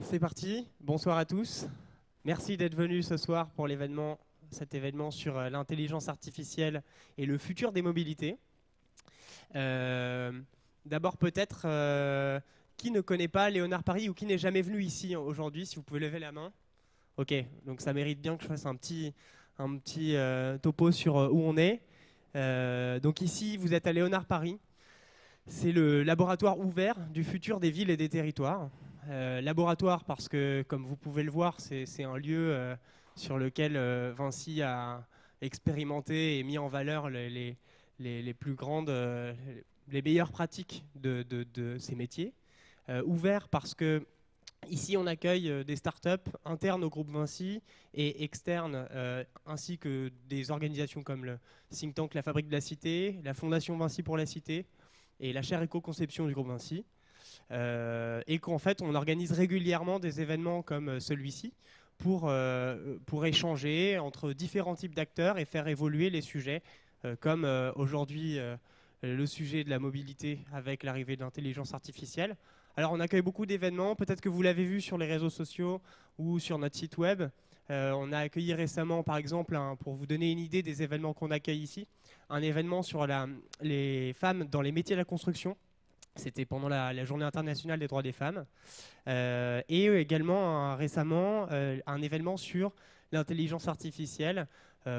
c'est parti. Bonsoir à tous. Merci d'être venus ce soir pour cet événement sur l'intelligence artificielle et le futur des mobilités. D'abord peut-être, qui ne connaît pas Léonard Paris ou qui n'est jamais venu ici aujourd'hui, si vous pouvez lever la main. Ok, donc ça mérite bien que je fasse un petit topo sur où on est. Donc ici, vous êtes à Léonard Paris. C'est le laboratoire ouvert du futur des villes et des territoires. Laboratoire parce que, comme vous pouvez le voir, c'est un lieu sur lequel Vinci a expérimenté et mis en valeur les plus grandes, les meilleures pratiques de ces métiers. Ouvert parce que ici on accueille des startups internes au groupe Vinci et externes, ainsi que des organisations comme le think tank La Fabrique de la Cité, la Fondation Vinci pour la Cité et la chaire éco-conception du groupe Vinci. Et qu'en fait on organise régulièrement des événements comme celui-ci pour échanger entre différents types d'acteurs et faire évoluer les sujets, comme aujourd'hui le sujet de la mobilité avec l'arrivée de l'intelligence artificielle. Alors on accueille beaucoup d'événements, peut-être que vous l'avez vu sur les réseaux sociaux ou sur notre site web. On a accueilli récemment, par exemple, pour vous donner une idée des événements qu'on accueille ici, un événement sur les femmes dans les métiers de la construction. C'était pendant la Journée internationale des droits des femmes. Et également récemment un événement sur l'intelligence artificielle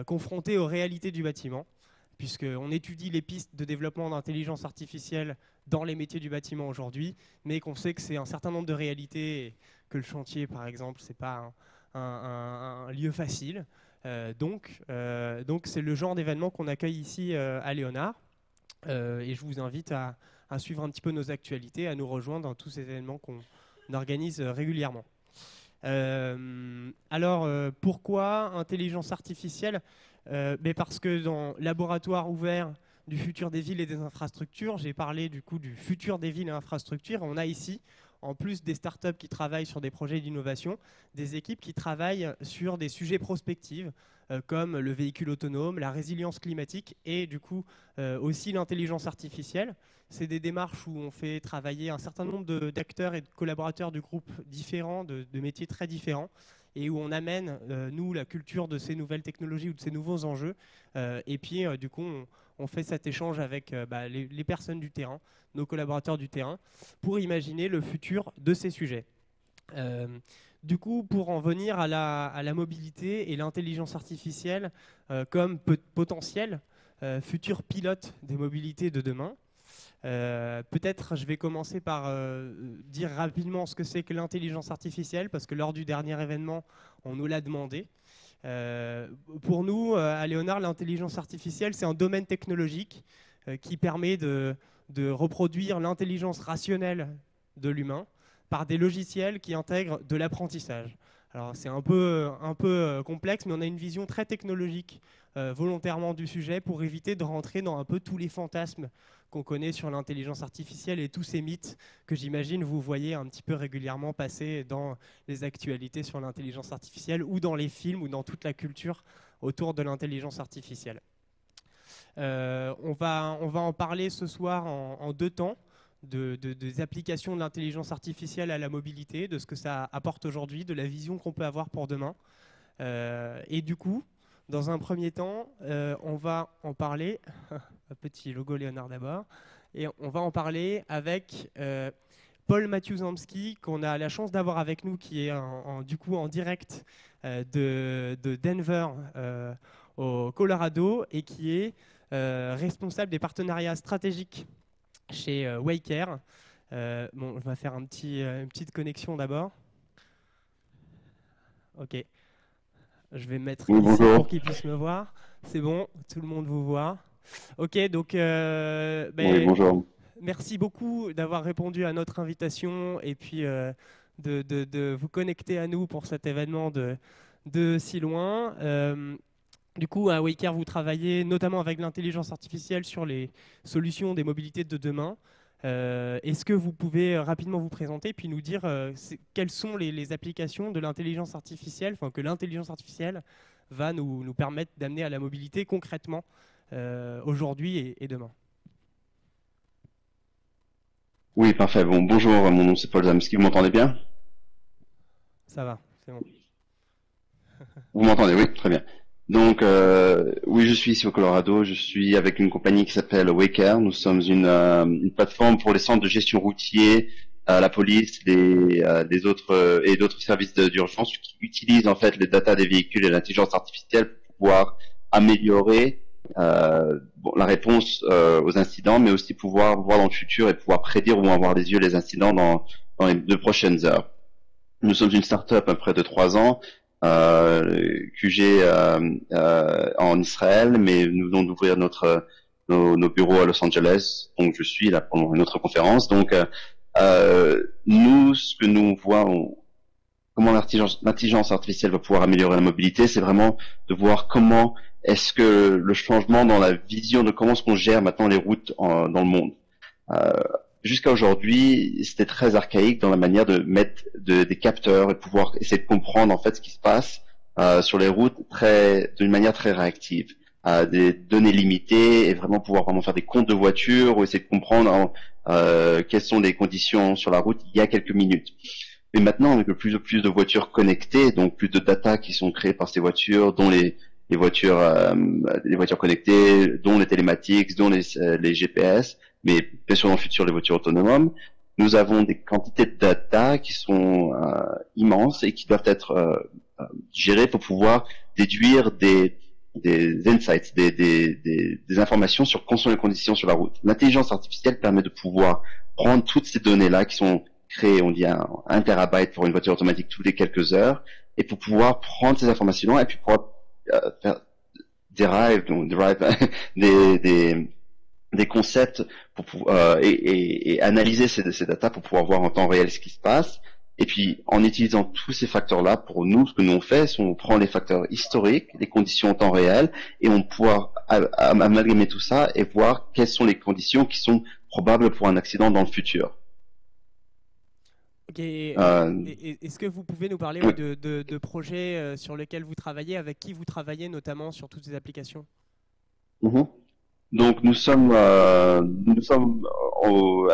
confrontée aux réalités du bâtiment, puisqu'on étudie les pistes de développement d'intelligence artificielle dans les métiers du bâtiment aujourd'hui, mais qu'on sait que c'est un certain nombre de réalités, et que le chantier, par exemple, ce n'est pas un lieu facile. Donc c'est le genre d'événement qu'on accueille ici à Léonard. Et je vous invite à suivre un petit peu nos actualités, à nous rejoindre dans tous ces événements qu'on organise régulièrement. Alors, pourquoi intelligence artificielle ? Parce que dans Laboratoire ouvert du futur des villes et des infrastructures, j'ai parlé du coup du futur des villes et infrastructures. On a ici, en plus des startups qui travaillent sur des projets d'innovation, des équipes qui travaillent sur des sujets prospectifs, comme le véhicule autonome, la résilience climatique et du coup aussi l'intelligence artificielle. C'est des démarches où on fait travailler un certain nombre d'acteurs et de collaborateurs du groupe différents, de métiers très différents, et où on amène, nous, la culture de ces nouvelles technologies ou de ces nouveaux enjeux. Et puis, du coup, on fait cet échange avec les personnes du terrain, nos collaborateurs du terrain, pour imaginer le futur de ces sujets. Du coup, pour en venir à la mobilité et l'intelligence artificielle comme potentiel futur pilote des mobilités de demain, peut-être je vais commencer par dire rapidement ce que c'est que l'intelligence artificielle, parce que lors du dernier événement, on nous l'a demandé. Pour nous, à Léonard, l'intelligence artificielle, c'est un domaine technologique qui permet de reproduire l'intelligence rationnelle de l'humain par des logiciels qui intègrent de l'apprentissage. Alors c'est un peu complexe, mais on a une vision très technologique volontairement du sujet pour éviter de rentrer dans un peu tous les fantasmes qu'on connaît sur l'intelligence artificielle et tous ces mythes que j'imagine vous voyez un petit peu régulièrement passer dans les actualités sur l'intelligence artificielle ou dans les films ou dans toute la culture autour de l'intelligence artificielle. On va en parler ce soir en deux temps. Des applications de l'intelligence artificielle à la mobilité, de ce que ça apporte aujourd'hui, de la vision qu'on peut avoir pour demain. Et du coup, dans un premier temps, on va en parler, un petit logo Léonard d'abord, et on va en parler avec Paul Mathieu-Zamski, qu'on a la chance d'avoir avec nous, qui est du coup en direct de Denver au Colorado, et qui est responsable des partenariats stratégiques chez Waycare. Bon, je vais faire une petite connexion d'abord. Ok. Je vais me mettre Oui, ici bonjour. pour qu'ils puissent me voir. C'est bon, tout le monde vous voit. Ok, donc Oui, bonjour. merci beaucoup d'avoir répondu à notre invitation et puis de vous connecter à nous pour cet événement de si loin. Du coup, à Waycare, vous travaillez notamment avec l'intelligence artificielle sur les solutions des mobilités de demain. Est-ce que vous pouvez rapidement vous présenter puis nous dire quelles sont les applications de l'intelligence artificielle, enfin que l'intelligence artificielle va nous permettre d'amener à la mobilité concrètement aujourd'hui et demain? Oui, parfait. Bon, bonjour, mon nom c'est Paul Zamski, vous m'entendez bien? Ça va, c'est bon. Vous m'entendez? Oui, très bien. Donc, oui, je suis ici au Colorado. Je suis avec une compagnie qui s'appelle Waker. Nous sommes une plateforme pour les centres de gestion routiers, la police, les autres et d'autres services d'urgence qui utilisent en fait les data des véhicules et l'intelligence artificielle pour pouvoir améliorer la réponse aux incidents, mais aussi pouvoir voir dans le futur et pouvoir prédire où vont avoir les yeux les incidents dans les 2 prochaines heures. Nous sommes une start-up à près de 3 ans, QG en Israël, mais nous venons d'ouvrir nos bureaux à Los Angeles, donc je suis là pour une autre conférence. Donc nous, ce que nous voyons, comment l'intelligence artificielle va pouvoir améliorer la mobilité, c'est vraiment de voir comment est-ce que le changement dans la vision de comment est-ce qu'on gère maintenant les routes dans le monde. Jusqu'à aujourd'hui, c'était très archaïque dans la manière de mettre des capteurs et pouvoir essayer de comprendre en fait ce qui se passe sur les routes d'une manière très réactive, des données limitées et vraiment pouvoir vraiment faire des comptes de voitures ou essayer de comprendre quelles sont les conditions sur la route il y a quelques minutes. Mais maintenant, avec le plus de voitures connectées, donc plus de data qui sont créées par ces voitures, dont les voitures connectées, dont les télématiques, dont les GPS, mais bien sûr dans le futur les voitures autonomes, nous avons des quantités de data qui sont immenses et qui doivent être gérées pour pouvoir déduire des insights, des informations sur quelles sont les conditions sur la route. L'intelligence artificielle permet de pouvoir prendre toutes ces données-là qui sont créées, on dit un terabyte pour une voiture automatique tous les quelques heures, et pour pouvoir prendre ces informations-là et puis pouvoir faire derive des concepts et analyser ces data pour pouvoir voir en temps réel ce qui se passe. Et puis, en utilisant tous ces facteurs-là, pour nous, ce que nous on fait, c'est on prend les facteurs historiques, les conditions en temps réel, et on pouvoir amalgamer tout ça et voir quelles sont les conditions qui sont probables pour un accident dans le futur. Ok. Est-ce que vous pouvez nous parler de projets sur lesquels vous travaillez, avec qui vous travaillez notamment sur toutes ces applications? Donc nous sommes à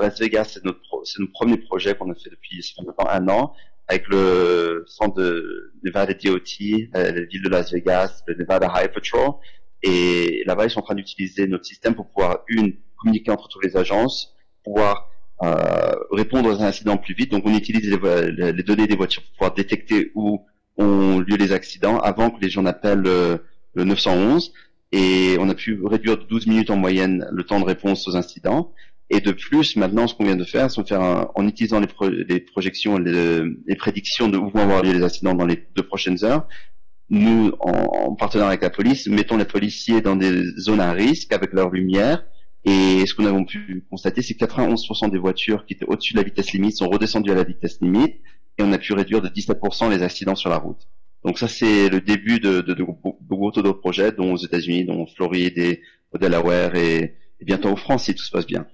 Las Vegas, c'est notre premier projet qu'on a fait depuis maintenant 1 an avec le centre de Nevada DOT, la ville de Las Vegas, le Nevada Highway Patrol, et là-bas ils sont en train d'utiliser notre système pour pouvoir communiquer entre toutes les agences, pouvoir répondre aux incidents plus vite. Donc on utilise les données des voitures pour pouvoir détecter où ont lieu les accidents avant que les gens appellent le 911. Et on a pu réduire de 12 minutes en moyenne le temps de réponse aux incidents. Et de plus, maintenant, ce qu'on vient de faire, c'est en utilisant les projections, les prédictions de où vont avoir lieu les incidents dans les 2 prochaines heures. Nous, en partenariat avec la police, mettons les policiers dans des zones à risque avec leur lumière. Et ce qu'on a pu constater, c'est que 91% des voitures qui étaient au-dessus de la vitesse limite sont redescendues à la vitesse limite. Et on a pu réduire de 17% les accidents sur la route. Donc ça, c'est le début de gros taux de projets, dont aux États-Unis, dont en Floride et au Delaware et bientôt en France, si tout se passe bien.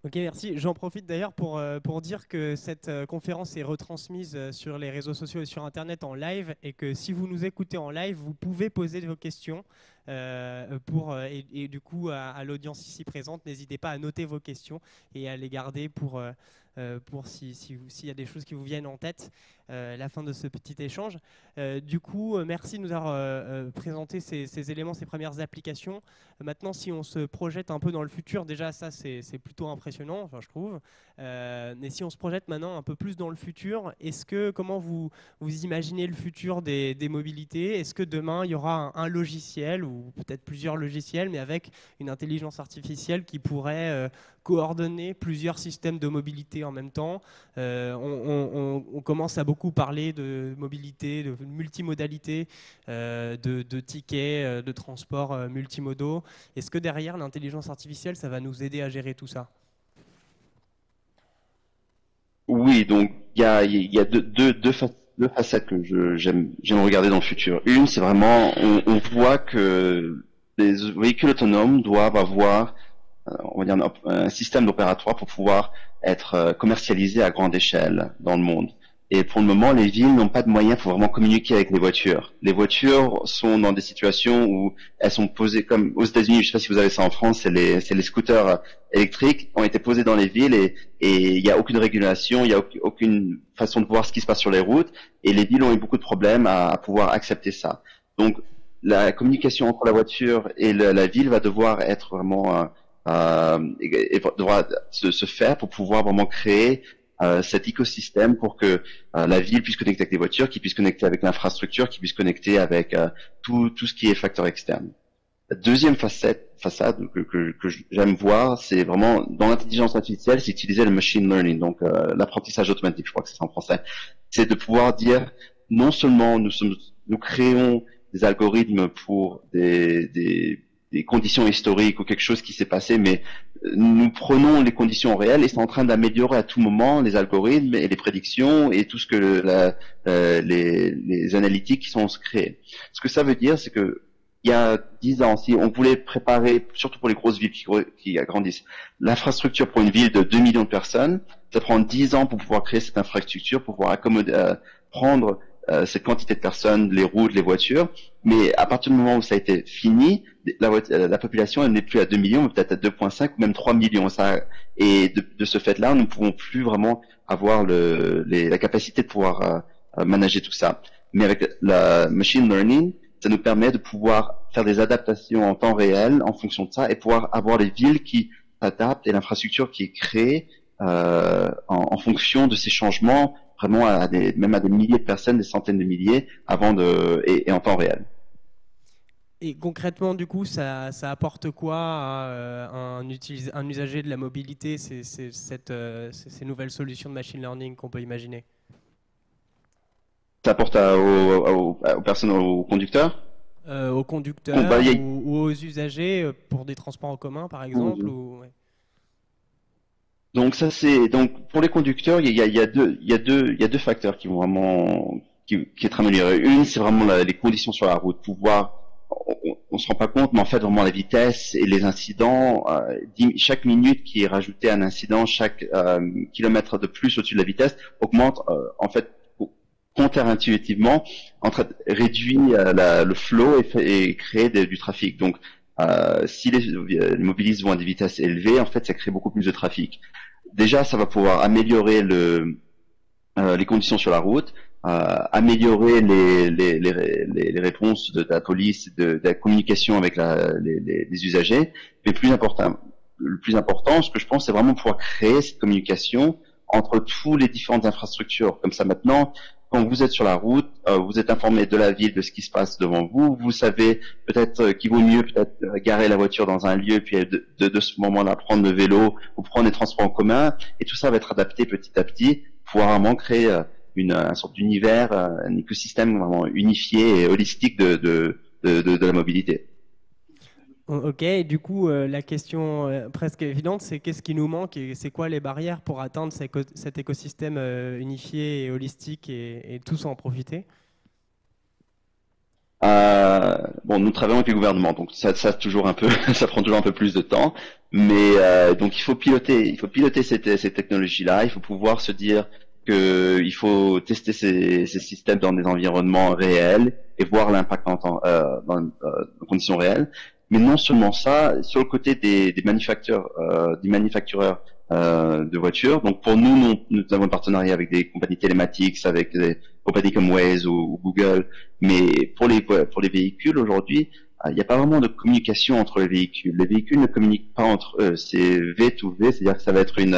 Ok, merci. J'en profite d'ailleurs pour dire que cette conférence est retransmise sur les réseaux sociaux et sur Internet en live, et que si vous nous écoutez en live, vous pouvez poser vos questions et du coup à l'audience ici présente, n'hésitez pas à noter vos questions et à les garder pour s'il y a des choses qui vous viennent en tête à la fin de ce petit échange. Du coup, merci de nous avoir présenté ces éléments, ces premières applications. Maintenant, si on se projette un peu dans le futur, déjà ça c'est plutôt impressionnant, enfin, je trouve. Mais si on se projette maintenant un peu plus dans le futur, comment vous imaginez le futur des mobilités? Est-ce que demain il y aura un logiciel ou peut-être plusieurs logiciels, mais avec une intelligence artificielle qui pourrait coordonner plusieurs systèmes de mobilité en même temps? On commence à beaucoup parler de mobilité, de multimodalité, de tickets, de transports multimodaux. Est-ce que derrière l'intelligence artificielle, ça va nous aider à gérer tout ça? Oui, donc il y a deux facettes que j'aime regarder dans le futur. Une, c'est vraiment, on voit que les véhicules autonomes doivent avoir on va dire un système opératoire pour pouvoir être commercialisé à grande échelle dans le monde. Et pour le moment, les villes n'ont pas de moyens pour vraiment communiquer avec les voitures. Les voitures sont dans des situations où elles sont posées comme aux États-Unis. Je sais pas si vous avez ça en France, c'est les scooters électriques ont été posés dans les villes et il n'y a aucune régulation, il n'y a aucune façon de voir ce qui se passe sur les routes. Et les villes ont eu beaucoup de problèmes à pouvoir accepter ça. Donc la communication entre la voiture et la ville va devoir être vraiment et devoir se faire pour pouvoir vraiment créer cet écosystème pour que la ville puisse connecter avec les voitures, qui puisse connecter avec l'infrastructure, qui puisse connecter avec tout ce qui est facteur externe. La deuxième façade que j'aime voir, c'est vraiment dans l'intelligence artificielle, c'est utiliser le machine learning, donc l'apprentissage automatique, je crois que c'est ça en français. C'est de pouvoir dire non seulement nous créons des algorithmes pour des conditions historiques ou quelque chose qui s'est passé, mais nous prenons les conditions réelles et c'est en train d'améliorer à tout moment les algorithmes et les prédictions et tout ce que les analytiques qui sont créées. Ce que ça veut dire, c'est que il y a 10 ans, si on voulait préparer, surtout pour les grosses villes qui agrandissent, l'infrastructure pour une ville de 2 millions de personnes, ça prend 10 ans pour pouvoir créer cette infrastructure, pour pouvoir accommoder, prendre cette quantité de personnes, les routes, les voitures. Mais à partir du moment où ça a été fini, la population elle n'est plus à 2 millions, mais peut-être à 2,5 ou même 3 millions. Et de ce fait-là, nous ne pouvons plus vraiment avoir la capacité de pouvoir manager tout ça. Mais avec la machine learning, ça nous permet de pouvoir faire des adaptations en temps réel en fonction de ça et pouvoir avoir les villes qui s'adaptent et l'infrastructure qui est créée en fonction de ces changements, vraiment même à des milliers de personnes, des centaines de milliers, et en temps réel. Et concrètement, du coup, ça apporte quoi à un usager de la mobilité, ces nouvelles solutions de machine learning qu'on peut imaginer? Ça apporte aux personnes, aux conducteurs? Aux conducteurs ou aux usagers pour des transports en commun, par exemple ouais. Donc ça donc pour les conducteurs, il y a deux facteurs qui vont vraiment qui être améliorés. Une, c'est vraiment les conditions sur la route, on se rend pas compte, mais en fait vraiment la vitesse et les incidents, chaque minute qui est rajoutée à un incident, chaque kilomètre de plus au-dessus de la vitesse augmente en fait contre-intuitivement réduit le flow et crée du trafic. Donc si les mobilistes vont à des vitesses élevées, en fait ça crée beaucoup plus de trafic. Déjà ça va pouvoir améliorer les conditions sur la route, améliorer les réponses de la police, de la communication avec les usagers. Mais le plus important, ce que je pense, c'est vraiment pouvoir créer cette communication entre tous les différentes infrastructures. Comme ça, maintenant, quand vous êtes sur la route, vous êtes informé de la ville, de ce qui se passe devant vous. Vous savez peut-être qu'il vaut mieux peut-être garer la voiture dans un lieu, puis de ce moment-là prendre le vélo ou prendre les transports en commun. Et tout ça va être adapté petit à petit pour vraiment créer une sorte d'univers, un écosystème vraiment unifié et holistique de la mobilité. Ok, et du coup, la question presque évidente, c'est qu'est-ce qui nous manque et c'est quoi les barrières pour atteindre cet écosystème unifié et holistique et tous en profiter? Bon, nous travaillons avec le gouvernement, donc ça toujours un peu, ça prend toujours un peu plus de temps, mais donc il faut piloter ces technologies-là, il faut pouvoir se dire que il faut tester ces systèmes dans des environnements réels et voir l'impact dans conditions réelles. Mais non seulement ça, sur le côté des manufactureurs de voitures. Donc pour nous avons un partenariat avec des compagnies télématiques, avec des compagnies comme Waze ou Google. Mais pour les véhicules aujourd'hui, il n'y a pas vraiment de communication entre les véhicules. Les véhicules ne communiquent pas entre eux. C'est V2V, c'est-à-dire que ça va être une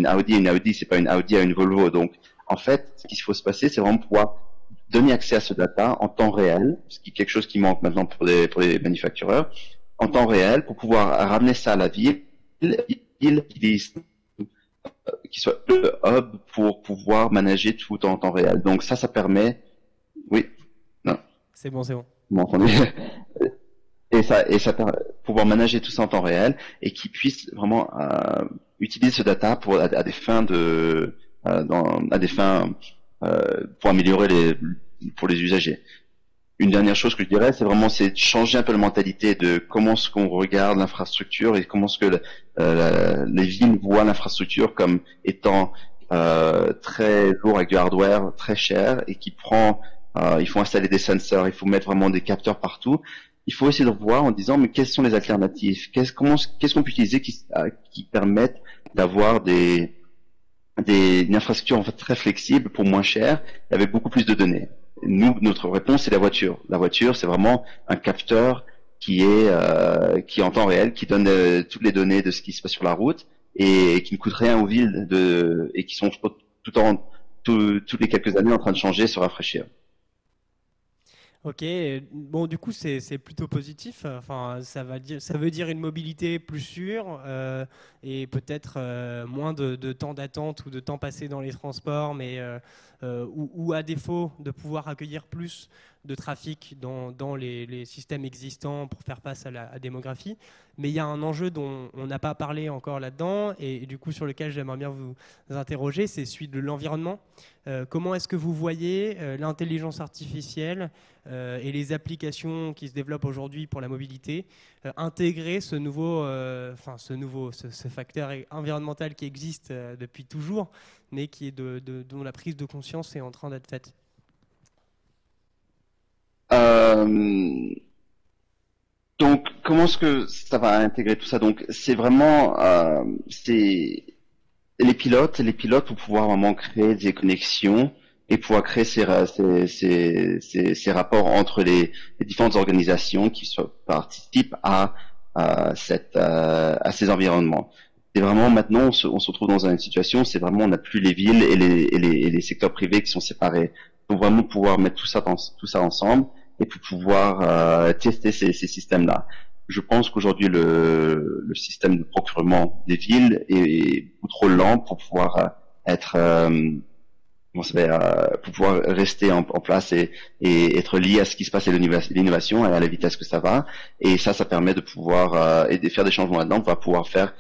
Audi, c'est pas une Audi à une Volvo. Donc en fait, ce qu'il faut se passer, c'est vraiment pouvoir donner accès à ce data en temps réel, ce qui est quelque chose qui manque maintenant pour les manufactureurs, en temps réel, pour pouvoir ramener ça à la ville, qui soit le hub pour pouvoir manager tout en temps réel. Donc ça permet, oui, non. C'est bon. Vous m'entendez? Et ça permet pouvoir manager tout ça en temps réel et qu'ils puissent vraiment utiliser ce data à des fins pour améliorer pour les usagers. Une dernière chose que je dirais, c'est de changer un peu la mentalité de comment est-ce qu'on regarde l'infrastructure et comment est-ce que les villes voient l'infrastructure comme étant très lourd avec du hardware très cher et qui prend, il faut installer des sensors, il faut mettre vraiment des capteurs partout. Il faut essayer de voir en disant mais quelles sont les alternatives, qu'est-ce qu'on peut utiliser qui permettent d'avoir une infrastructure en fait très flexible pour moins cher et avec beaucoup plus de données. Nous, notre réponse c'est la voiture. La voiture, c'est vraiment un capteur qui est en temps réel, qui donne toutes les données de ce qui se passe sur la route et qui ne coûte rien aux villes et qui sont toutes les quelques années en train de changer, se rafraîchir. Ok, bon du coup c'est plutôt positif. Enfin ça veut dire une mobilité plus sûre et peut-être moins de temps d'attente ou de temps passé dans les transports, mais ou à défaut de pouvoir accueillir plus de trafic dans les systèmes existants pour faire face à la démographie. Mais il y a un enjeu dont on n'a pas parlé encore là-dedans et du coup sur lequel j'aimerais bien vous interroger, c'est celui de l'environnement. Comment est-ce que vous voyez l'intelligence artificielle et les applications qui se développent aujourd'hui pour la mobilité intégrer ce facteur environnemental qui existe depuis toujours, mais qui est dont la prise de conscience est en train d'être faite? Donc, comment est-ce que ça va intégrer tout ça? Donc, c'est vraiment, c'est les pilotes pour pouvoir vraiment créer des connexions et pouvoir créer ces rapports entre les différentes organisations qui participent à ces environnements. C'est vraiment maintenant, on se retrouve dans une situation, c'est vraiment, on n'a plus les villes et les secteurs privés qui sont séparés. Il faut vraiment pouvoir mettre tout ça ensemble et pour pouvoir tester ces systèmes-là. Je pense qu'aujourd'hui le système de procurement des villes est beaucoup trop lent pour pouvoir pour pouvoir rester en place et être lié à ce qui se passe à l'innovation et à la vitesse que ça va. Et ça permet de pouvoir et de faire des changements là-dedans. On va pouvoir faire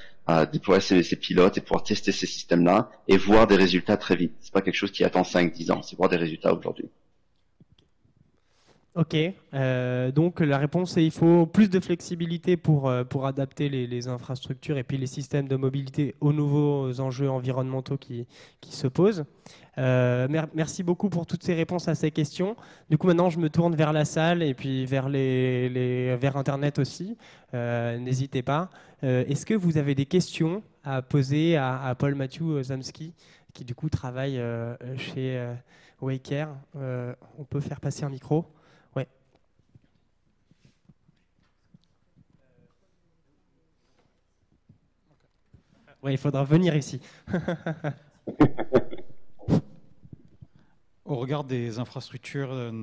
déployer ces pilotes et pouvoir tester ces systèmes-là et voir des résultats très vite. C'est pas quelque chose qui attend 5-10 ans, c'est voir des résultats aujourd'hui. Ok, donc la réponse est il faut plus de flexibilité pour adapter les infrastructures et puis les systèmes de mobilité aux nouveaux enjeux environnementaux qui se posent. Merci beaucoup pour toutes ces réponses à ces questions. Du coup, maintenant, je me tourne vers la salle et puis vers vers Internet aussi. N'hésitez pas. Est-ce que vous avez des questions à poser à Paul-Mathieu Zamski, qui du coup travaille chez Waker? On peut faire passer un micro. Ouais. Ouais, il faudra venir ici. Au regard des infrastructures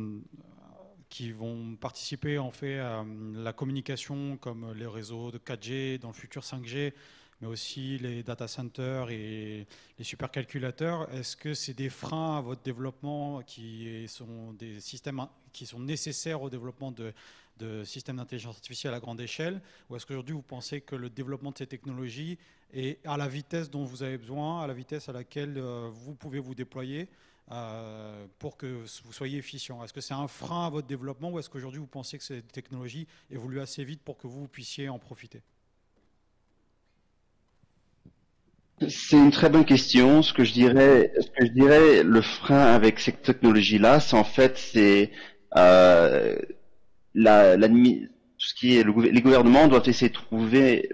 qui vont participer en fait à la communication, comme les réseaux de 4G, dans le futur 5G, mais aussi les data centers et les supercalculateurs, est-ce que c'est des freins à votre développement qui sont des systèmes qui sont nécessaires au développement de systèmes d'intelligence artificielle à grande échelle, ou est-ce qu'aujourd'hui vous pensez que le développement de ces technologies est à la vitesse dont vous avez besoin, à la vitesse à laquelle vous pouvez vous déployer pour que vous soyez efficient? Est-ce que c'est un frein à votre développement ou est-ce qu'aujourd'hui vous pensez que ces technologies évoluent assez vite pour que vous puissiez en profiter? C'est une très bonne question. Ce que je dirais, le frein avec cette technologie-là, c'est en fait, euh, tout ce qui est les gouvernements doivent essayer de trouver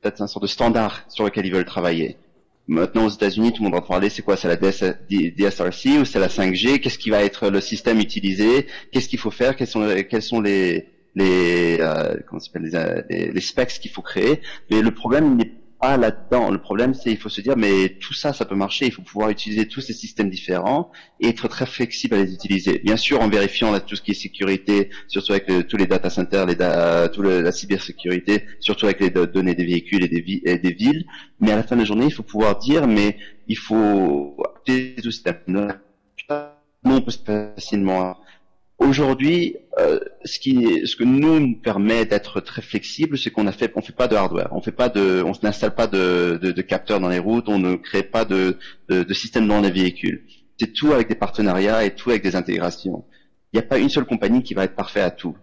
peut-être un sort de standard sur lequel ils veulent travailler. Maintenant, aux États-Unis, tout le monde en parler. C'est quoi? C'est la DSRC ou c'est la 5G? Qu'est-ce qui va être le système utilisé? Qu'est-ce qu'il faut faire? Quels sont comment ça s'appelle, les specs qu'il faut créer? Mais le problème, il n'est pas là-dedans. Le problème, c'est il faut se dire, mais tout ça, ça peut marcher. Il faut pouvoir utiliser tous ces systèmes différents et être très flexible à les utiliser. Bien sûr, en vérifiant tout ce qui est sécurité, surtout avec tous les data centers, la cybersécurité, surtout avec les données des véhicules et des villes. Mais à la fin de la journée, il faut pouvoir dire, mais il faut appliquer tout ce système. Non, on peut facilement. Aujourd'hui, ce que nous permet d'être très flexible, c'est on fait pas de hardware, on n'installe pas de capteurs dans les routes, on ne crée pas de système dans les véhicules. C'est tout avec des partenariats et tout avec des intégrations. Il n'y a pas une seule compagnie qui va être parfaite à tout,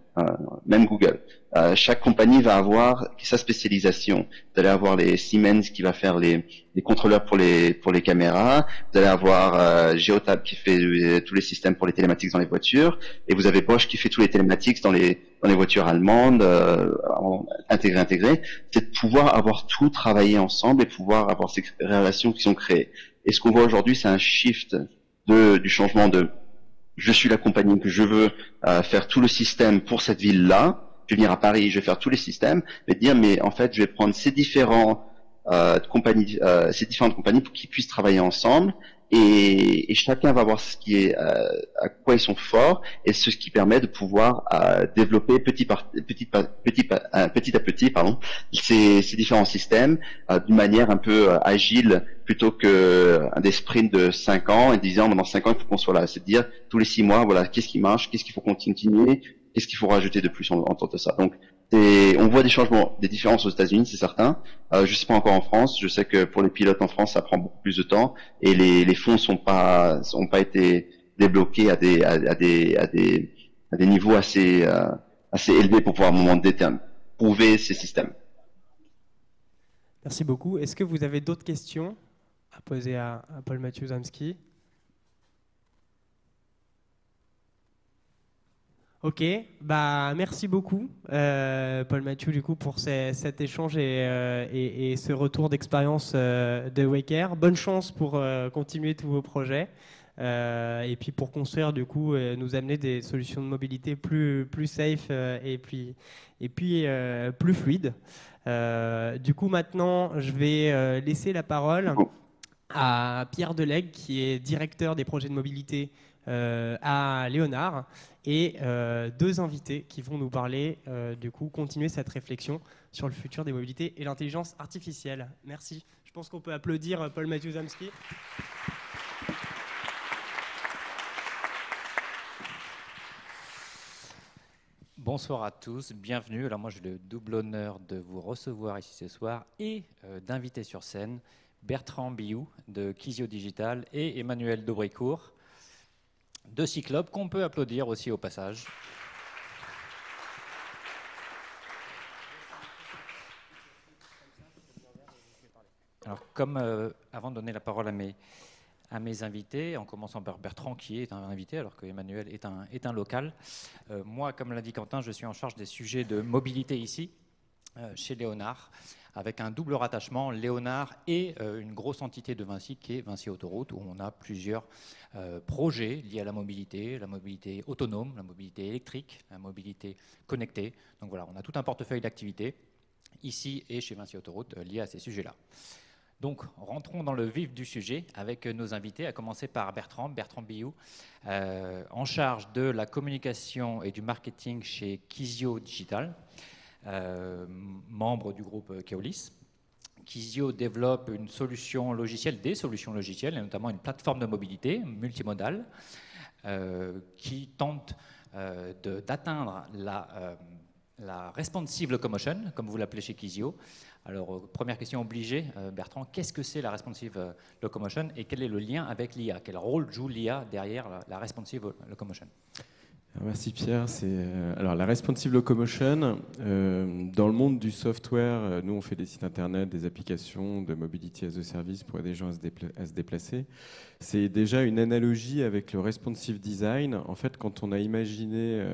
même Google. chaque compagnie va avoir sa spécialisation. Vous allez avoir les Siemens qui va faire les contrôleurs pour les caméras. Vous allez avoir Geotab qui fait tous les systèmes pour les télématiques dans les voitures. Et vous avez Bosch qui fait tous les télématiques dans les voitures allemandes, intégrées. C'est de pouvoir avoir tout travaillé ensemble et pouvoir avoir ces relations qui sont créées. Et ce qu'on voit aujourd'hui, c'est un shift du changement de je suis la compagnie que je veux faire tout le système pour cette ville-là. Je vais venir à Paris, je vais faire tous les systèmes, mais dire mais en fait je vais prendre ces différentes compagnies pour qu'ils puissent travailler ensemble et chacun va voir ce qui est à quoi ils sont forts et ce qui permet de pouvoir développer petit à petit ces différents systèmes d'une manière un peu agile plutôt que des sprints de 5 ans et disant dans 5 ans il faut qu'on soit là, c'est de dire tous les 6 mois voilà qu'est-ce qui marche, qu'est-ce qu'il faut continuer, qu'est-ce qu'il faut rajouter de plus en tant que ça. Donc on voit des changements, des différences aux États-Unis, c'est certain. Je sais pas encore en France. Je sais que pour les pilotes en France, ça prend beaucoup plus de temps et les fonds sont pas été débloqués à des niveaux assez élevés pour pouvoir à un moment donné prouver ces systèmes. Merci beaucoup. Est-ce que vous avez d'autres questions à poser à Paul Mathieu-Zamski? Ok, bah merci beaucoup Paul Mathieu du coup pour cet échange et ce retour d'expérience de Waker. Bonne chance pour continuer tous vos projets et puis pour construire du coup nous amener des solutions de mobilité plus safe et puis plus fluides. Du coup maintenant je vais laisser la parole à Pierre Delegue qui est directeur des projets de mobilité à Léonard et deux invités qui vont nous parler, du coup, continuer cette réflexion sur le futur des mobilités et l'intelligence artificielle. Merci. Je pense qu'on peut applaudir Paul Mathieu-Zamski. Bonsoir à tous, bienvenue. Alors moi j'ai le double honneur de vous recevoir ici ce soir et d'inviter sur scène Bertrand Biou de Kizio Digital et Emmanuel Daubricourt de Cyclope, qu'on peut applaudir aussi au passage. Alors, comme avant de donner la parole à mes invités, en commençant par Bertrand qui est un invité, alors que Emmanuel est un local. Moi, comme l'a dit Quentin, je suis en charge des sujets de mobilité ici, chez Léonard, avec un double rattachement, Léonard et une grosse entité de Vinci qui est Vinci Autoroute, où on a plusieurs projets liés à la mobilité autonome, la mobilité électrique, la mobilité connectée. Donc voilà, on a tout un portefeuille d'activités ici et chez Vinci Autoroute liés à ces sujets-là. Donc rentrons dans le vif du sujet avec nos invités, à commencer par Bertrand Biou, en charge de la communication et du marketing chez Kizio Digital. Membre du groupe Keolis. Kizio développe des solutions logicielles, et notamment une plateforme de mobilité multimodale qui tente d'atteindre la responsive locomotion, comme vous l'appelez chez Kizio. Alors, première question obligée, Bertrand, qu'est-ce que c'est la responsive locomotion et quel est le lien avec l'IA? Quel rôle joue l'IA derrière la responsive locomotion? Merci Pierre. Alors la responsive locomotion, dans le monde du software, nous on fait des sites internet, des applications de mobility as a service pour aider les gens à se déplacer. C'est déjà une analogie avec le responsive design. En fait, quand on a imaginé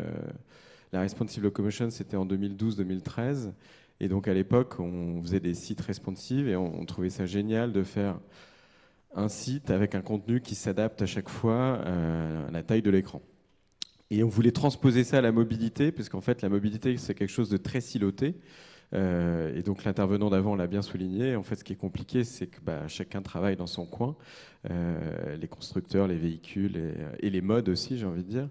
la responsive locomotion, c'était en 2012-2013. Et donc à l'époque, on faisait des sites responsives et on trouvait ça génial de faire un site avec un contenu qui s'adapte à chaque fois à la taille de l'écran. Et on voulait transposer ça à la mobilité, puisqu'en fait, la mobilité, c'est quelque chose de très siloté. Et donc, l'intervenant d'avant l'a bien souligné. En fait, ce qui est compliqué, c'est que chacun travaille dans son coin. Les constructeurs, les véhicules et les modes aussi, j'ai envie de dire.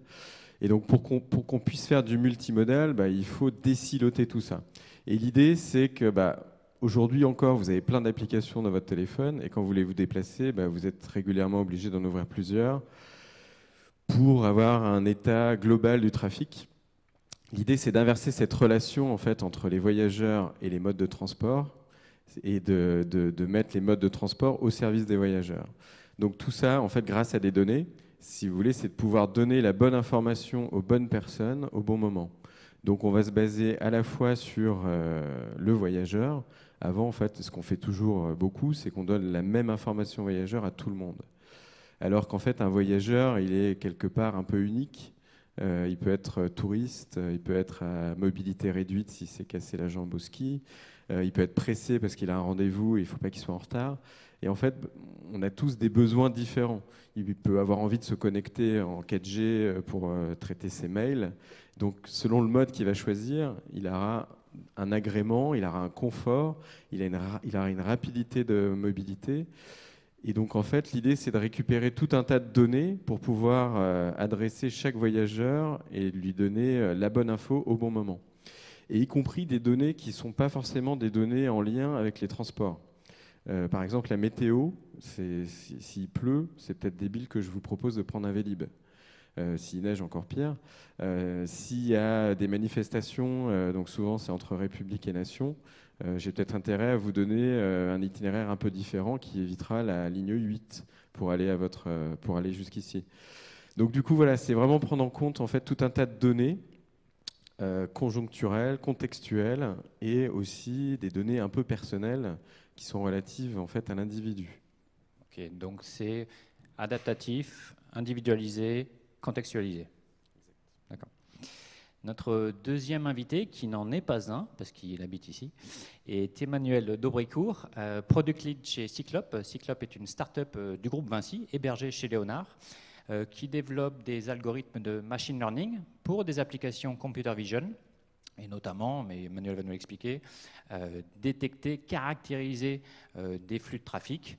Et donc, pour qu'on puisse faire du multimodal, il faut désiloter tout ça. Et l'idée, c'est que aujourd'hui encore, vous avez plein d'applications dans votre téléphone. Et quand vous voulez vous déplacer, vous êtes régulièrement obligé d'en ouvrir plusieurs pour avoir un état global du trafic. L'idée, c'est d'inverser cette relation en fait, entre les voyageurs et les modes de transport et de mettre les modes de transport au service des voyageurs. Donc tout ça, en fait, grâce à des données, si vous voulez, c'est de pouvoir donner la bonne information aux bonnes personnes au bon moment. Donc on va se baser à la fois sur le voyageur. Avant, en fait, ce qu'on fait toujours beaucoup, c'est qu'on donne la même information au voyageur à tout le monde. Alors qu'en fait, un voyageur, il est quelque part un peu unique. Il peut être touriste, il peut être à mobilité réduite s'il s'est cassé la jambe au ski, il peut être pressé parce qu'il a un rendez-vous et il ne faut pas qu'il soit en retard. Et en fait, on a tous des besoins différents. Il peut avoir envie de se connecter en 4G pour traiter ses mails. Donc, selon le mode qu'il va choisir, il aura un agrément, il aura un confort, il aura une rapidité de mobilité. Et donc, en fait, l'idée, c'est de récupérer tout un tas de données pour pouvoir adresser chaque voyageur et lui donner la bonne info au bon moment. Et y compris des données qui ne sont pas forcément des données en lien avec les transports. Par exemple, la météo, s'il pleut, c'est peut-être débile que je vous propose de prendre un Vélib. S'il neige, encore pire. S'il y a des manifestations, donc souvent c'est entre République et Nation, j'ai peut-être intérêt à vous donner un itinéraire un peu différent qui évitera la ligne 8 pour aller, pour aller jusqu'ici. Donc du coup, voilà, c'est vraiment prendre en compte en fait, tout un tas de données conjoncturelles, contextuelles et aussi des données un peu personnelles qui sont relatives en fait, à l'individu. Ok, donc c'est adaptatif, individualisé, contextualisé. D'accord. Notre deuxième invité, qui n'en est pas un, parce qu'il habite ici, est Emmanuel Daubricourt, Product Lead chez Cyclope. Cyclope est une start-up du groupe Vinci, hébergée chez Léonard, qui développe des algorithmes de machine learning pour des applications computer vision, et notamment, mais Emmanuel va nous l'expliquer, détecter, caractériser des flux de trafic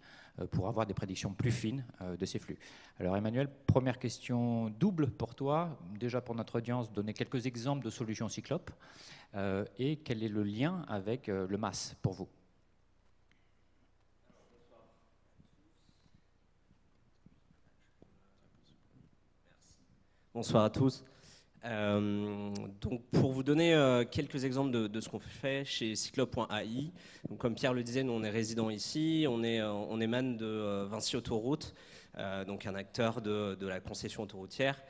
pour avoir des prédictions plus fines de ces flux. Alors Emmanuel, première question double pour toi, déjà pour notre audience, donner quelques exemples de solutions Cyclope et quel est le lien avec le MAS pour vous? Bonsoir à tous. Donc pour vous donner quelques exemples de ce qu'on fait chez Cyclope.ai, comme Pierre le disait, nous on est résident ici, on émane de Vinci Autoroute, donc un acteur de la concession autoroutière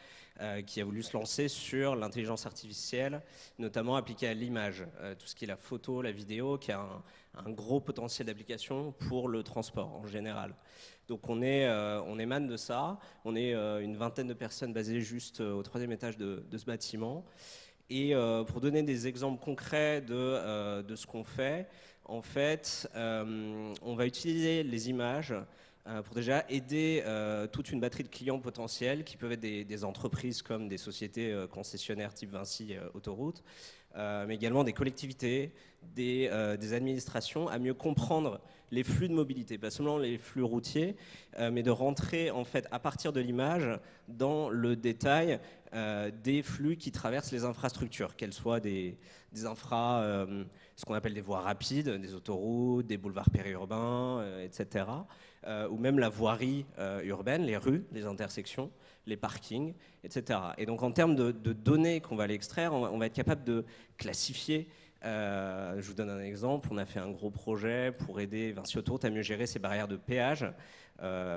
qui a voulu se lancer sur l'intelligence artificielle, notamment appliquée à l'image, tout ce qui est la photo, la vidéo, qui a un gros potentiel d'application pour le transport en général. Donc on émane de ça, on est une vingtaine de personnes basées juste au 3e étage de ce bâtiment. Et pour donner des exemples concrets de ce qu'on fait, en fait, on va utiliser les images pour déjà aider toute une batterie de clients potentiels qui peuvent être des entreprises comme des sociétés concessionnaires type Vinci Autoroute, mais également des collectivités, des administrations, à mieux comprendre les flux de mobilité, pas seulement les flux routiers, mais de rentrer en fait à partir de l'image dans le détail des flux qui traversent les infrastructures, qu'elles soient des infras, ce qu'on appelle des voies rapides, des autoroutes, des boulevards périurbains, etc., ou même la voirie urbaine, les rues, les intersections, les parkings, etc. Et donc en termes de données qu'on va aller extraire, on va être capable de classifier. Je vous donne un exemple, on a fait un gros projet pour aider Vinci Autoroute à mieux gérer ses barrières de péage,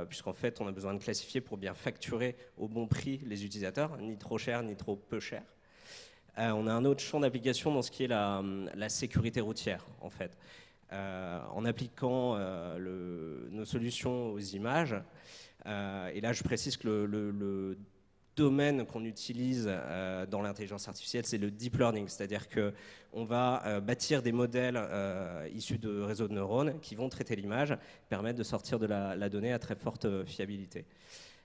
puisqu'en fait on a besoin de classifier pour bien facturer au bon prix les utilisateurs, ni trop cher ni trop peu cher. On a un autre champ d'application dans ce qui est la sécurité routière en fait. En appliquant nos solutions aux images, et là je précise que le domaine qu'on utilise dans l'intelligence artificielle, c'est le deep learning, c'est-à-dire qu'on va bâtir des modèles issus de réseaux de neurones qui vont traiter l'image, permettre de sortir de la donnée à très forte fiabilité.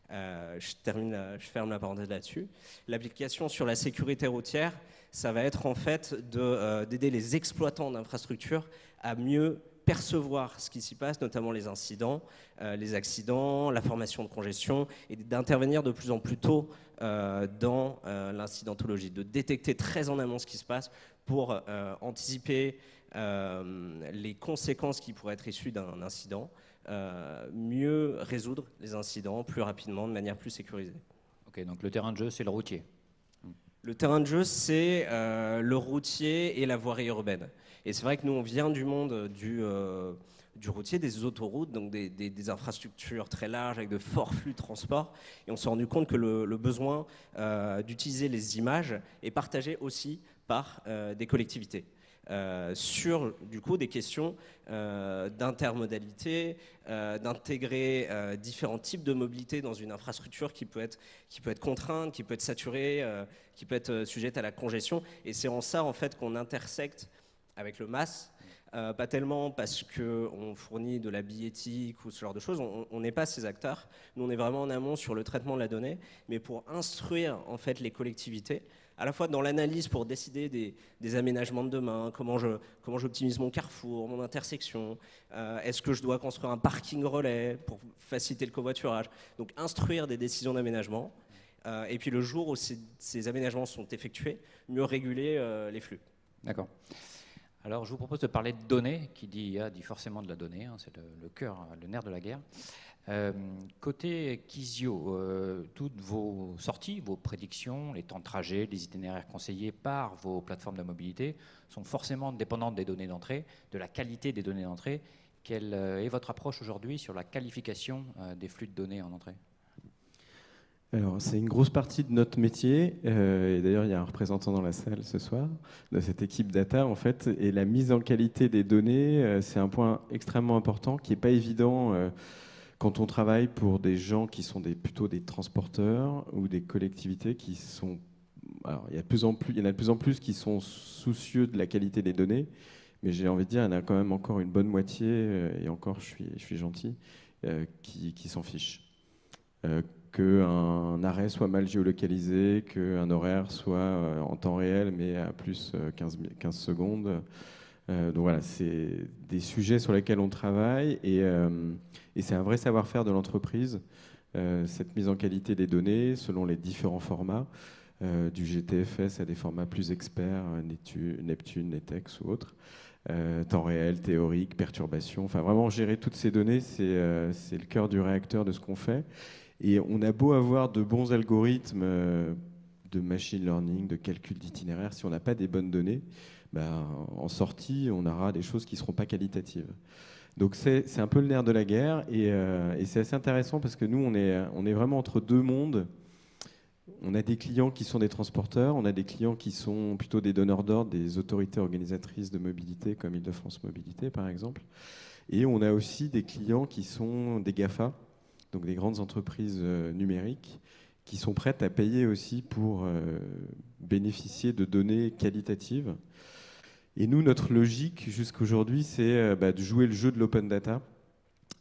Je ferme la parenthèse là-dessus. L'application sur la sécurité routière, ça va être en fait d'aider les exploitants d'infrastructures à mieux percevoir ce qui s'y passe, notamment les incidents, les accidents, la formation de congestion, et d'intervenir de plus en plus tôt dans l'incidentologie, de détecter très en amont ce qui se passe pour anticiper les conséquences qui pourraient être issues d'un incident, mieux résoudre les incidents plus rapidement, de manière plus sécurisée. Ok, donc le terrain de jeu, c'est le routier. Le terrain de jeu, c'est le routier et la voirie urbaine. Et c'est vrai que nous, on vient du monde du routier, des autoroutes, donc des infrastructures très larges avec de forts flux de transport. Et on s'est rendu compte que le besoin d'utiliser les images est partagé aussi par des collectivités. Sur du coup des questions d'intermodalité, d'intégrer différents types de mobilité dans une infrastructure qui peut être contrainte, qui peut être saturée, qui peut être sujette à la congestion. Et c'est en ça en fait qu'on intersecte avec le MAS. Pas tellement parce qu'on fournit de la billettique ou ce genre de choses, on n'est pas ces acteurs. Nous, on est vraiment en amont sur le traitement de la donnée, mais pour instruire en fait les collectivités, à la fois dans l'analyse pour décider des aménagements de demain, comment j'optimise mon carrefour, mon intersection, est-ce que je dois construire un parking relais pour faciliter le covoiturage. Donc instruire des décisions d'aménagement, et puis le jour où ces aménagements sont effectués, mieux réguler les flux. D'accord. Alors, je vous propose de parler de données. Qui dit IA dit forcément de la donnée, hein, c'est le cœur, le nerf de la guerre. Côté Kizio, toutes vos sorties, vos prédictions, les temps de trajet, les itinéraires conseillés par vos plateformes de mobilité sont forcément dépendantes des données d'entrée, de la qualité des données d'entrée. Quelle est votre approche aujourd'hui sur la qualification des flux de données en entrée ? Alors, c'est une grosse partie de notre métier, et d'ailleurs, il y a un représentant dans la salle ce soir, de cette équipe data, en fait, et la mise en qualité des données, c'est un point extrêmement important, qui n'est pas évident quand on travaille pour des gens qui sont plutôt des transporteurs ou des collectivités qui sont... Alors, il y en a de plus en plus qui sont soucieux de la qualité des données, mais j'ai envie de dire, il y en a quand même encore une bonne moitié, et encore, je suis gentil, qui s'en fichent. Qu'un arrêt soit mal géolocalisé, qu'un horaire soit en temps réel, mais à plus 15 secondes. Donc voilà, c'est des sujets sur lesquels on travaille, et c'est un vrai savoir-faire de l'entreprise, cette mise en qualité des données selon les différents formats, du GTFS à des formats plus experts, Neptune, Netex ou autres. Temps réel, théorique, perturbation, enfin vraiment gérer toutes ces données, c'est le cœur du réacteur de ce qu'on fait. Et on a beau avoir de bons algorithmes de machine learning, de calcul d'itinéraire, si on n'a pas des bonnes données, en sortie, on aura des choses qui ne seront pas qualitatives. Donc c'est un peu le nerf de la guerre, et c'est assez intéressant parce que nous, on est vraiment entre deux mondes. On a des clients qui sont des transporteurs, on a des clients qui sont plutôt des donneurs d'ordre, des autorités organisatrices de mobilité, comme Île-de-France Mobilité, par exemple. Et on a aussi des clients qui sont des GAFA, donc des grandes entreprises numériques, qui sont prêtes à payer aussi pour bénéficier de données qualitatives. Et nous, notre logique jusqu'aujourd'hui, c'est de jouer le jeu de l'open data.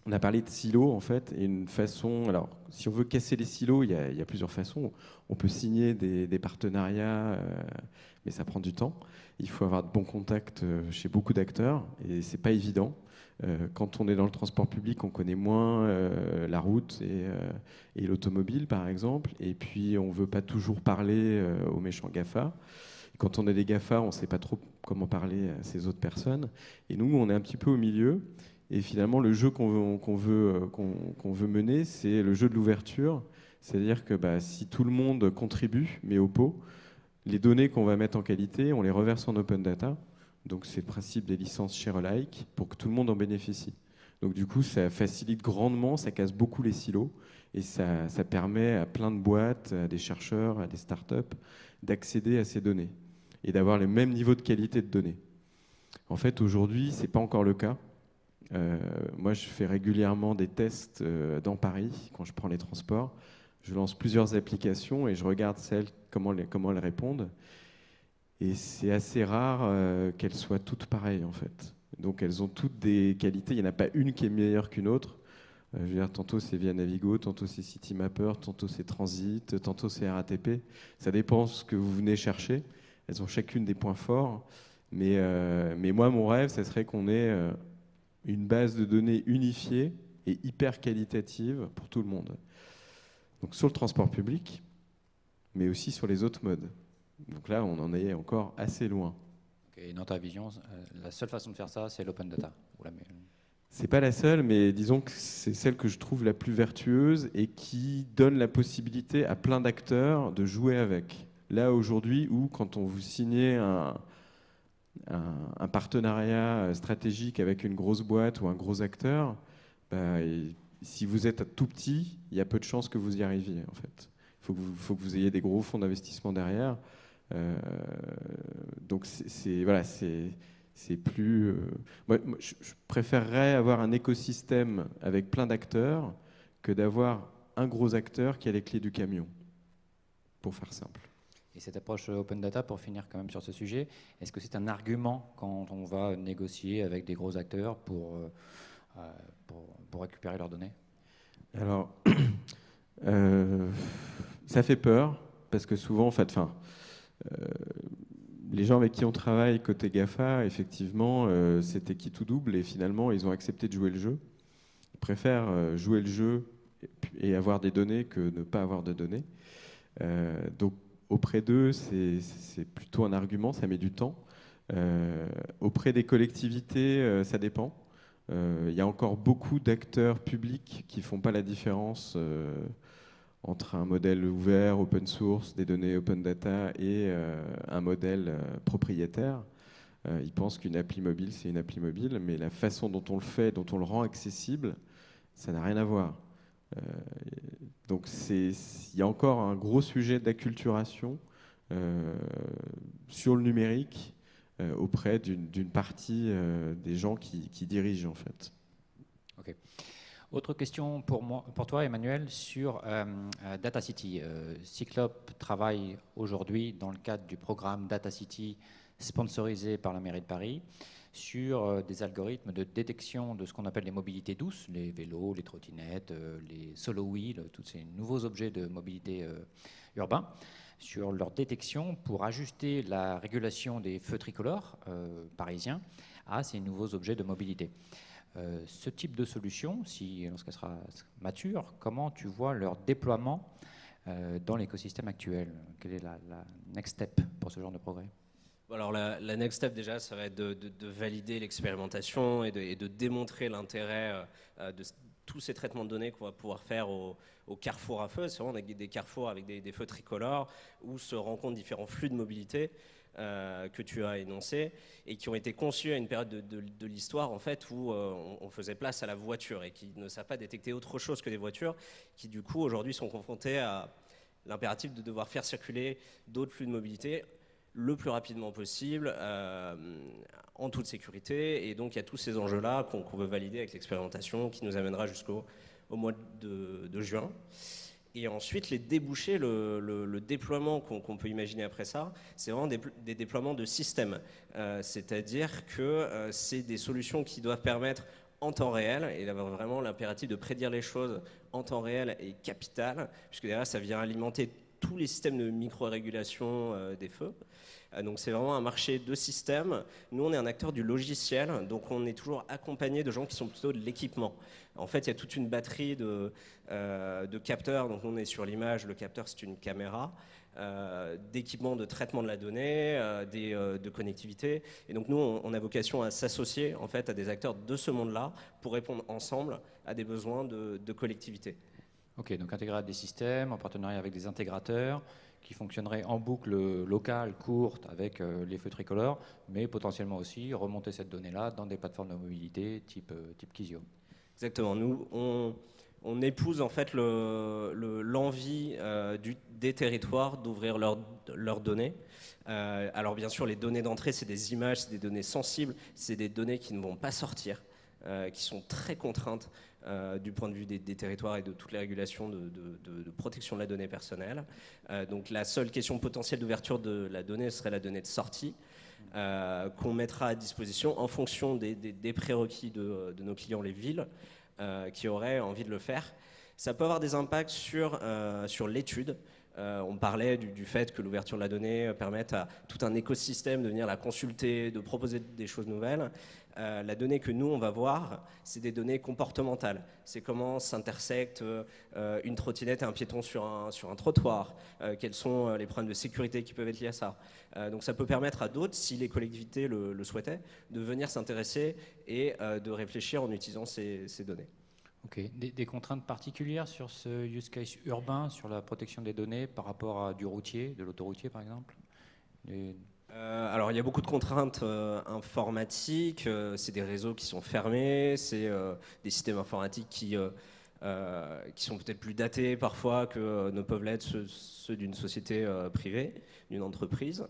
On a parlé de silos, en fait, et une façon... Alors, si on veut casser les silos, il y a plusieurs façons. On peut signer des partenariats, mais ça prend du temps. Il faut avoir de bons contacts chez beaucoup d'acteurs, et c'est pas évident. Quand on est dans le transport public, on connaît moins la route et l'automobile, par exemple. Et puis, on ne veut pas toujours parler aux méchants GAFA. Quand on est des GAFA, on ne sait pas trop comment parler à ces autres personnes. Et nous, on est un petit peu au milieu. Et finalement, le jeu qu'on veut mener, c'est le jeu de l'ouverture. C'est-à-dire que si tout le monde contribue, met au pot, les données qu'on va mettre en qualité, on les reverse en open data. Donc c'est le principe des licences share-alike pour que tout le monde en bénéficie. Donc du coup, ça facilite grandement, ça casse beaucoup les silos, et ça permet à plein de boîtes, à des chercheurs, à des startups, d'accéder à ces données et d'avoir le même niveau de qualité de données. En fait, aujourd'hui, ce n'est pas encore le cas. Moi, je fais régulièrement des tests dans Paris, quand je prends les transports. Je lance plusieurs applications et je regarde comment elles répondent. Et c'est assez rare qu'elles soient toutes pareilles, en fait. Donc, elles ont toutes des qualités. Il n'y en a pas une qui est meilleure qu'une autre. Je veux dire, tantôt c'est Via Navigo, tantôt c'est Citymapper, tantôt c'est Transit, tantôt c'est RATP. Ça dépend ce que vous venez chercher. Elles ont chacune des points forts. Mais moi, mon rêve, ça serait qu'on ait une base de données unifiée et hyper qualitative pour tout le monde. Donc sur le transport public, mais aussi sur les autres modes. Donc là, on en est encore assez loin. Et dans ta vision, la seule façon de faire ça, c'est l'open data. C'est pas la seule, mais disons que c'est celle que je trouve la plus vertueuse et qui donne la possibilité à plein d'acteurs de jouer avec. Là, aujourd'hui, où quand on vous signez un partenariat stratégique avec une grosse boîte ou un gros acteur, si vous êtes tout petit, il y a peu de chances que vous y arriviez, en fait. Il faut que vous ayez des gros fonds d'investissement derrière. Donc voilà, c'est plus. Moi, je préférerais avoir un écosystème avec plein d'acteurs que d'avoir un gros acteur qui a les clés du camion, pour faire simple. Et cette approche open data, pour finir quand même sur ce sujet, est-ce que c'est un argument quand on va négocier avec des gros acteurs pour récupérer leurs données? Alors, ça fait peur, parce que souvent, en fait, les gens avec qui on travaille côté GAFA, effectivement, c'était qui tout double, et finalement, ils ont accepté de jouer le jeu. Ils préfèrent jouer le jeu et avoir des données que ne pas avoir de données. Donc, auprès d'eux, c'est plutôt un argument, ça met du temps. Auprès des collectivités, ça dépend. Il y a encore beaucoup d'acteurs publics qui ne font pas la différence entre un modèle ouvert, open source, des données open data et un modèle propriétaire. Ils pensent qu'une appli mobile, c'est une appli mobile, mais la façon dont on le fait, dont on le rend accessible, ça n'a rien à voir. Donc il y a encore un gros sujet d'acculturation sur le numérique auprès d'une partie des gens qui dirigent en fait. Ok. Autre question pour toi, Emmanuel, sur Data City. Cyclope travaille aujourd'hui dans le cadre du programme Data City sponsorisé par la mairie de Paris sur des algorithmes de détection de ce qu'on appelle les mobilités douces, les vélos, les trottinettes, les solo wheels, tous ces nouveaux objets de mobilité urbain, sur leur détection pour ajuster la régulation des feux tricolores parisiens à ces nouveaux objets de mobilité. Ce type de solution, lorsqu'elle sera mature, comment tu vois leur déploiement dans l'écosystème actuel? Quelle est la next step pour ce genre de progrès? Alors la next step déjà, ça va être de valider l'expérimentation et de démontrer l'intérêt de tous ces traitements de données qu'on va pouvoir faire au carrefour à feu. C'est vraiment des carrefours avec des feux tricolores où se rencontrent différents flux de mobilité que tu as énoncés et qui ont été conçus à une période de l'histoire en fait où on faisait place à la voiture et qui ne savent pas détecter autre chose que des voitures, qui du coup aujourd'hui sont confrontés à l'impératif de devoir faire circuler d'autres flux de mobilité le plus rapidement possible, en toute sécurité. Et donc il y a tous ces enjeux-là qu'on veut valider avec l'expérimentation qui nous amènera jusqu'au mois de juin. Et ensuite, les débouchés, le déploiement qu'on peut imaginer après ça, c'est vraiment des déploiements de systèmes. C'est-à-dire que c'est des solutions qui doivent permettre en temps réel, et d'avoir vraiment l'impératif de prédire les choses en temps réel est capital, puisque derrière, ça vient alimenter tous les systèmes de micro-régulation des feux. Donc c'est vraiment un marché de systèmes. Nous, on est un acteur du logiciel, donc on est toujours accompagné de gens qui sont plutôt de l'équipement. En fait, il y a toute une batterie de capteurs. Donc on est sur l'image, le capteur c'est une caméra, d'équipements de traitement de la donnée, de connectivité. Et donc nous, on a vocation à s'associer en fait à des acteurs de ce monde-là pour répondre ensemble à des besoins de collectivité. Ok, donc intégrer des systèmes en partenariat avec des intégrateurs qui fonctionneraient en boucle locale, courte, avec les feux tricolores, mais potentiellement aussi remonter cette donnée-là dans des plateformes de mobilité type Kizio. Exactement. Nous, on épouse en fait l'envie des territoires d'ouvrir leurs données. Alors bien sûr, les données d'entrée, c'est des images, c'est des données sensibles, c'est des données qui ne vont pas sortir, qui sont très contraintes du point de vue des territoires et de toutes les régulations de protection de la donnée personnelle. Donc la seule question potentielle d'ouverture de la donnée serait la donnée de sortie, qu'on mettra à disposition en fonction des prérequis de nos clients, les villes, qui auraient envie de le faire. Ça peut avoir des impacts sur l'étude. On parlait du fait que l'ouverture de la donnée permette à tout un écosystème de venir la consulter, de proposer des choses nouvelles. La donnée que nous, on va voir, c'est des données comportementales. C'est comment s'intersectent une trottinette et un piéton sur un trottoir. Quels sont les problèmes de sécurité qui peuvent être liés à ça. Donc ça peut permettre à d'autres, si les collectivités le souhaitaient, de venir s'intéresser et de réfléchir en utilisant ces données. Ok. Des contraintes particulières sur ce use case urbain, sur la protection des données par rapport à du routier, de l'autoroutier par exemple? Alors il y a beaucoup de contraintes informatiques, c'est des réseaux qui sont fermés, c'est des systèmes informatiques qui qui sont peut-être plus datés parfois que ne peuvent l'être ceux d'une société privée, d'une entreprise.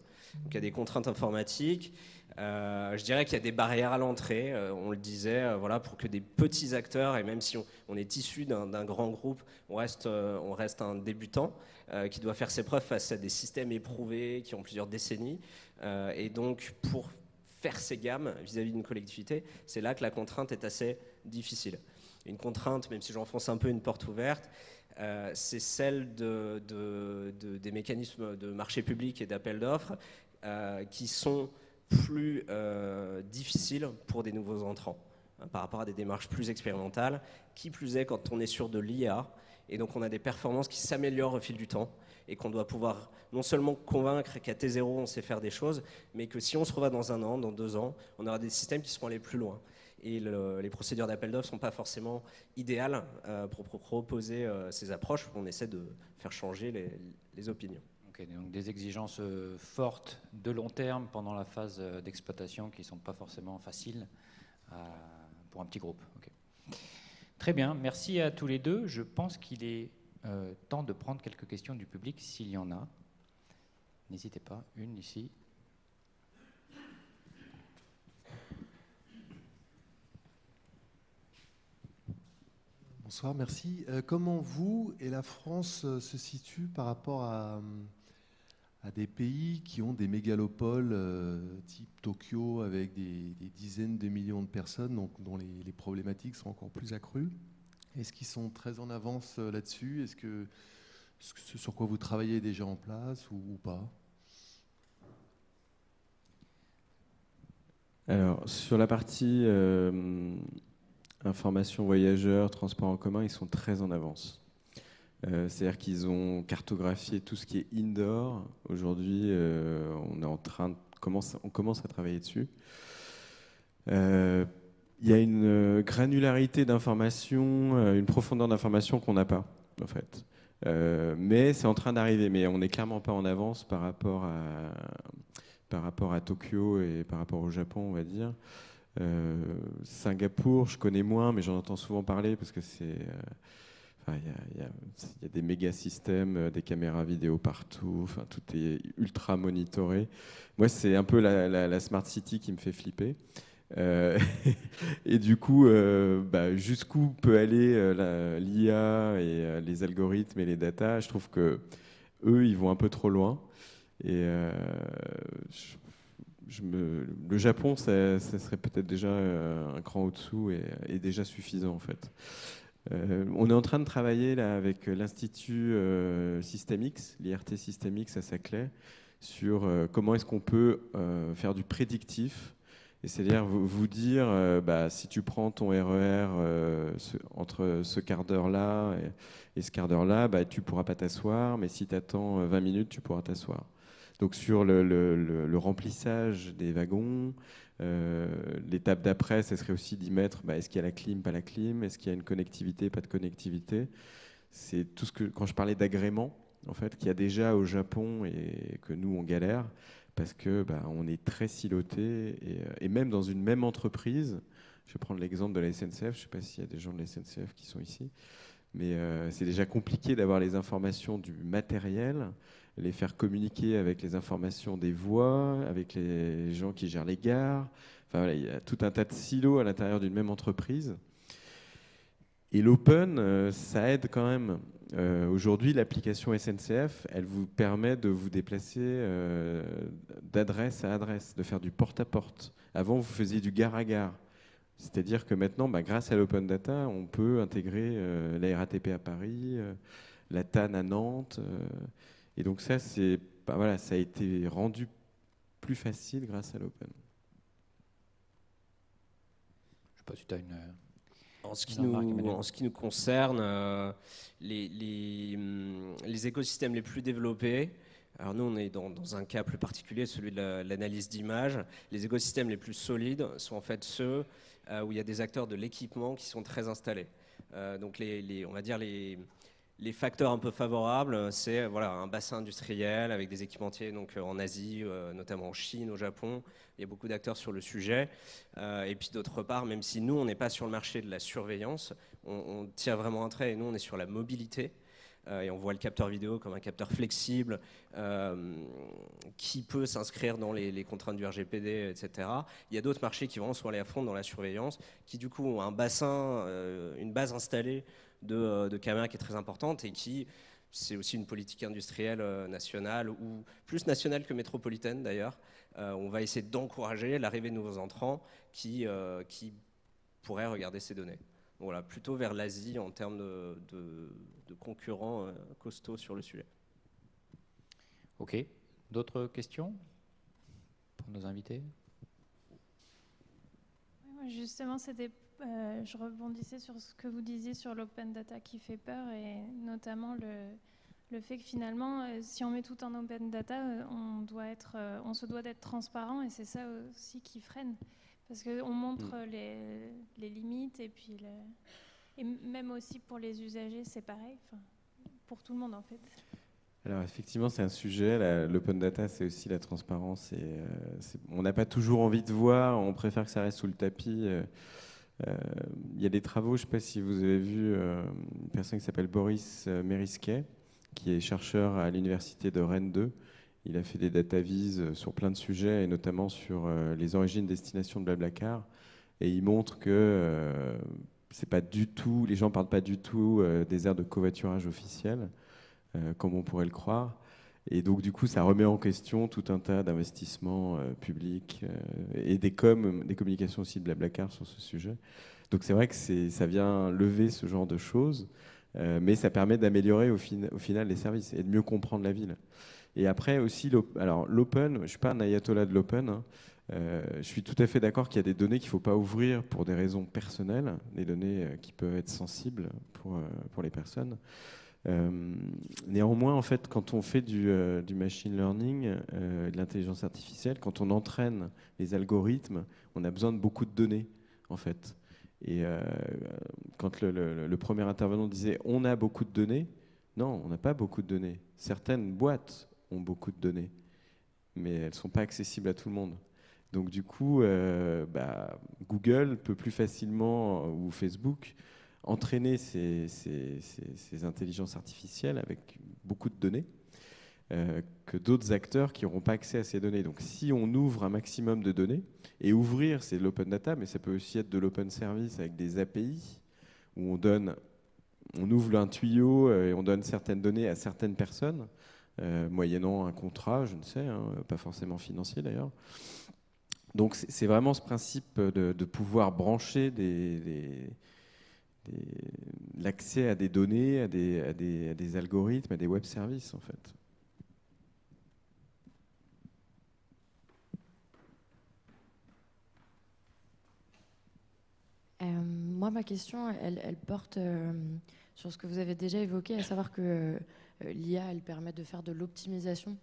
Donc il y a des contraintes informatiques. Je dirais qu'il y a des barrières à l'entrée, on le disait, voilà, pour que des petits acteurs, et même si on est issu d'un grand groupe, on reste un débutant qui doit faire ses preuves face à des systèmes éprouvés qui ont plusieurs décennies. Et donc, pour faire ses gammes vis-à-vis d'une collectivité, c'est là que la contrainte est assez difficile. Une contrainte, même si j'enfonce un peu une porte ouverte, c'est celle des mécanismes de marché public et d'appel d'offres qui sont plus difficiles pour des nouveaux entrants par rapport à des démarches plus expérimentales, qui plus est quand on est sur de l'IA, et donc on a des performances qui s'améliorent au fil du temps, et qu'on doit pouvoir non seulement convaincre qu'à T0 on sait faire des choses, mais que si on se revoit dans 1 an, dans 2 ans, on aura des systèmes qui seront allés plus loin. Et les procédures d'appel d'offres ne sont pas forcément idéales pour proposer ces approches. On essaie de faire changer les opinions. Okay, donc des exigences fortes de long terme pendant la phase d'exploitation qui ne sont pas forcément faciles pour un petit groupe. Okay. Très bien, merci à tous les deux. Je pense qu'il est temps de prendre quelques questions du public s'il y en a. N'hésitez pas, une ici. Bonsoir, merci. Comment vous et la France se situent par rapport à des pays qui ont des mégalopoles type Tokyo avec des dizaines de millions de personnes, donc, dont les problématiques sont encore plus accrues? Est-ce qu'ils sont très en avance là-dessus? Est-ce que ce sur quoi vous travaillez est déjà en place ou pas? Alors, sur la partie information voyageurs, transport en commun, ils sont très en avance. C'est-à-dire qu'ils ont cartographié tout ce qui est indoor. Aujourd'hui, on commence à travailler dessus. Il y a une granularité d'information, une profondeur d'information qu'on n'a pas, en fait. Mais c'est en train d'arriver. Mais on n'est clairement pas en avance par rapport à Tokyo et par rapport au Japon, on va dire. Singapour, je connais moins, mais j'en entends souvent parler parce que c'est... il y a des méga systèmes, des caméras vidéo partout, enfin, tout est ultra monitoré. Moi, c'est un peu la Smart City qui me fait flipper. Et du coup, jusqu'où peut aller l'IA et les algorithmes et les data? Je trouve que eux, ils vont un peu trop loin. Et le Japon, ça serait peut-être déjà un cran au-dessous et déjà suffisant en fait. On est en train de travailler là avec l'Institut Systemix, l'IRT Systemix à Saclay, sur comment est-ce qu'on peut faire du prédictif. Et c'est-à-dire vous dire, si tu prends ton RER entre ce quart d'heure-là et ce quart d'heure-là, tu ne pourras pas t'asseoir, mais si tu attends 20 minutes, tu pourras t'asseoir. Donc sur le remplissage des wagons, l'étape d'après, ce serait aussi d'y mettre, est-ce qu'il y a la clim, pas la clim, est-ce qu'il y a une connectivité, pas de connectivité. C'est tout ce que, quand je parlais d'agrément, en fait, qu'il y a déjà au Japon et que nous, on galère, parce que on est très siloté et même dans une même entreprise, je vais prendre l'exemple de la SNCF, je ne sais pas s'il y a des gens de la SNCF qui sont ici, mais c'est déjà compliqué d'avoir les informations du matériel, les faire communiquer avec les informations des voies, avec les gens qui gèrent les gares. Enfin, voilà, il y a tout un tas de silos à l'intérieur d'une même entreprise. Et l'open, ça aide quand même. Aujourd'hui, l'application SNCF, elle vous permet de vous déplacer d'adresse à adresse, de faire du porte-à-porte. Avant, vous faisiez du gare à gare. C'est-à-dire que maintenant, grâce à l'open data, on peut intégrer la RATP à Paris, la TAN à Nantes. Et donc ça, ça a été rendu plus facile grâce à l'open. Je ne sais pas si tu as une... En ce qui nous concerne, les écosystèmes les plus développés, alors nous on est dans un cas plus particulier, celui de l'analyse d'images. Les écosystèmes les plus solides sont en fait ceux où il y a des acteurs de l'équipement qui sont très installés. Donc on va dire les facteurs un peu favorables, c'est un bassin industriel avec des équipementiers donc, en Asie, notamment en Chine, au Japon. Il y a beaucoup d'acteurs sur le sujet. Et puis d'autre part, même si nous, on n'est pas sur le marché de la surveillance, on tire vraiment un trait, et nous on est sur la mobilité. Et on voit le capteur vidéo comme un capteur flexible qui peut s'inscrire dans les contraintes du RGPD, etc. Il y a d'autres marchés qui vont aller à fond dans la surveillance, qui du coup ont un bassin, une base installée de caméras qui est très importante, et qui, c'est aussi une politique industrielle nationale, ou plus nationale que métropolitaine d'ailleurs. On va essayer d'encourager l'arrivée de nouveaux entrants qui pourraient regarder ces données. Voilà, plutôt vers l'Asie en termes de concurrents costauds sur le sujet. Ok. D'autres questions pour nos invités? Justement, je rebondissais sur ce que vous disiez sur l'open data qui fait peur, et notamment le fait que finalement, si on met tout en open data, on se doit d'être transparent, et c'est ça aussi qui freine. Parce qu'on montre les limites, et puis et même aussi pour les usagers, c'est pareil, pour tout le monde en fait. Alors effectivement, c'est un sujet, l'open data, c'est aussi la transparence. Et, on n'a pas toujours envie de voir, on préfère que ça reste sous le tapis. Il y a des travaux, je ne sais pas si vous avez vu, une personne qui s'appelle Boris Merisquet, qui est chercheur à l'université de Rennes 2. Il a fait des data viz sur plein de sujets, et notamment sur les origines destination de Blablacar. Et il montre que c'est pas du tout, les gens ne parlent pas du tout des aires de covoiturage officielles, comme on pourrait le croire. Et donc, du coup, ça remet en question tout un tas d'investissements publics et des communications aussi de Blablacar sur ce sujet. Donc, c'est vrai que ça vient lever ce genre de choses, mais ça permet d'améliorer au final les services et de mieux comprendre la ville. Et après aussi, l'open, je ne suis pas un ayatollah de l'open, hein. Je suis tout à fait d'accord qu'il y a des données qu'il ne faut pas ouvrir pour des raisons personnelles, des données qui peuvent être sensibles pour les personnes. Néanmoins, en fait, quand on fait du machine learning, de l'intelligence artificielle, quand on entraîne les algorithmes, on a besoin de beaucoup de données, en fait. Et quand le premier intervenant disait « on a beaucoup de données », non, on n'a pas beaucoup de données. Certaines boîtes ont beaucoup de données, mais elles ne sont pas accessibles à tout le monde. Donc du coup, Google peut plus facilement, ou Facebook, entraîner ces intelligences artificielles avec beaucoup de données que d'autres acteurs qui n'auront pas accès à ces données. Donc si on ouvre un maximum de données, et ouvrir, c'est de l'open data, mais ça peut aussi être de l'open service avec des API, où on ouvre un tuyau et on donne certaines données à certaines personnes, moyennant un contrat, je ne sais, hein, pas forcément financier d'ailleurs. Donc c'est vraiment ce principe de pouvoir brancher l'accès à des données, à des algorithmes, à des web services en fait. Moi, ma question, elle porte sur ce que vous avez déjà évoqué, à savoir que l'IA, elle permet de faire de l'optimisation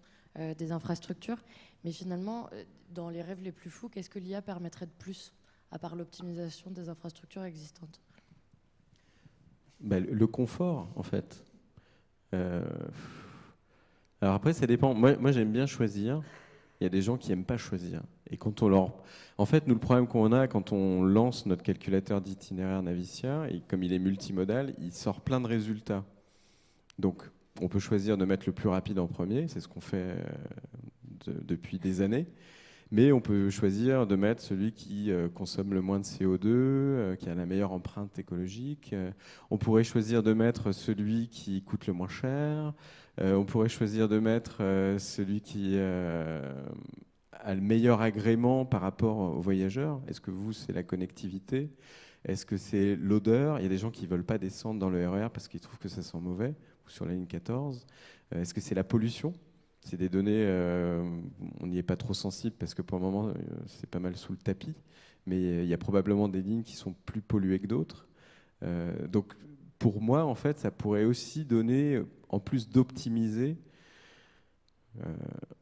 des infrastructures. Mais finalement, dans les rêves les plus fous, qu'est-ce que l'IA permettrait de plus, à part l'optimisation des infrastructures existantes? Le confort, en fait. Alors après, ça dépend. Moi j'aime bien choisir. Il y a des gens qui n'aiment pas choisir. Et quand en fait, nous, le problème qu'on a quand on lance notre calculateur d'itinéraire Navicia, et comme il est multimodal, il sort plein de résultats. Donc, on peut choisir de mettre le plus rapide en premier, c'est ce qu'on fait depuis des années. Mais on peut choisir de mettre celui qui consomme le moins de CO2, qui a la meilleure empreinte écologique. On pourrait choisir de mettre celui qui coûte le moins cher. On pourrait choisir de mettre celui qui a le meilleur agrément par rapport aux voyageurs. Est-ce que c'est la connectivité? Est-ce que c'est l'odeur? Il y a des gens qui ne veulent pas descendre dans le RER parce qu'ils trouvent que ça sent mauvais, ou sur la ligne 14. Est-ce que c'est la pollution? C'est des données, on n'y est pas trop sensible parce que pour le moment, c'est pas mal sous le tapis. Mais il y a probablement des lignes qui sont plus polluées que d'autres. Donc, pour moi, en fait, ça pourrait aussi donner, en plus d'optimiser,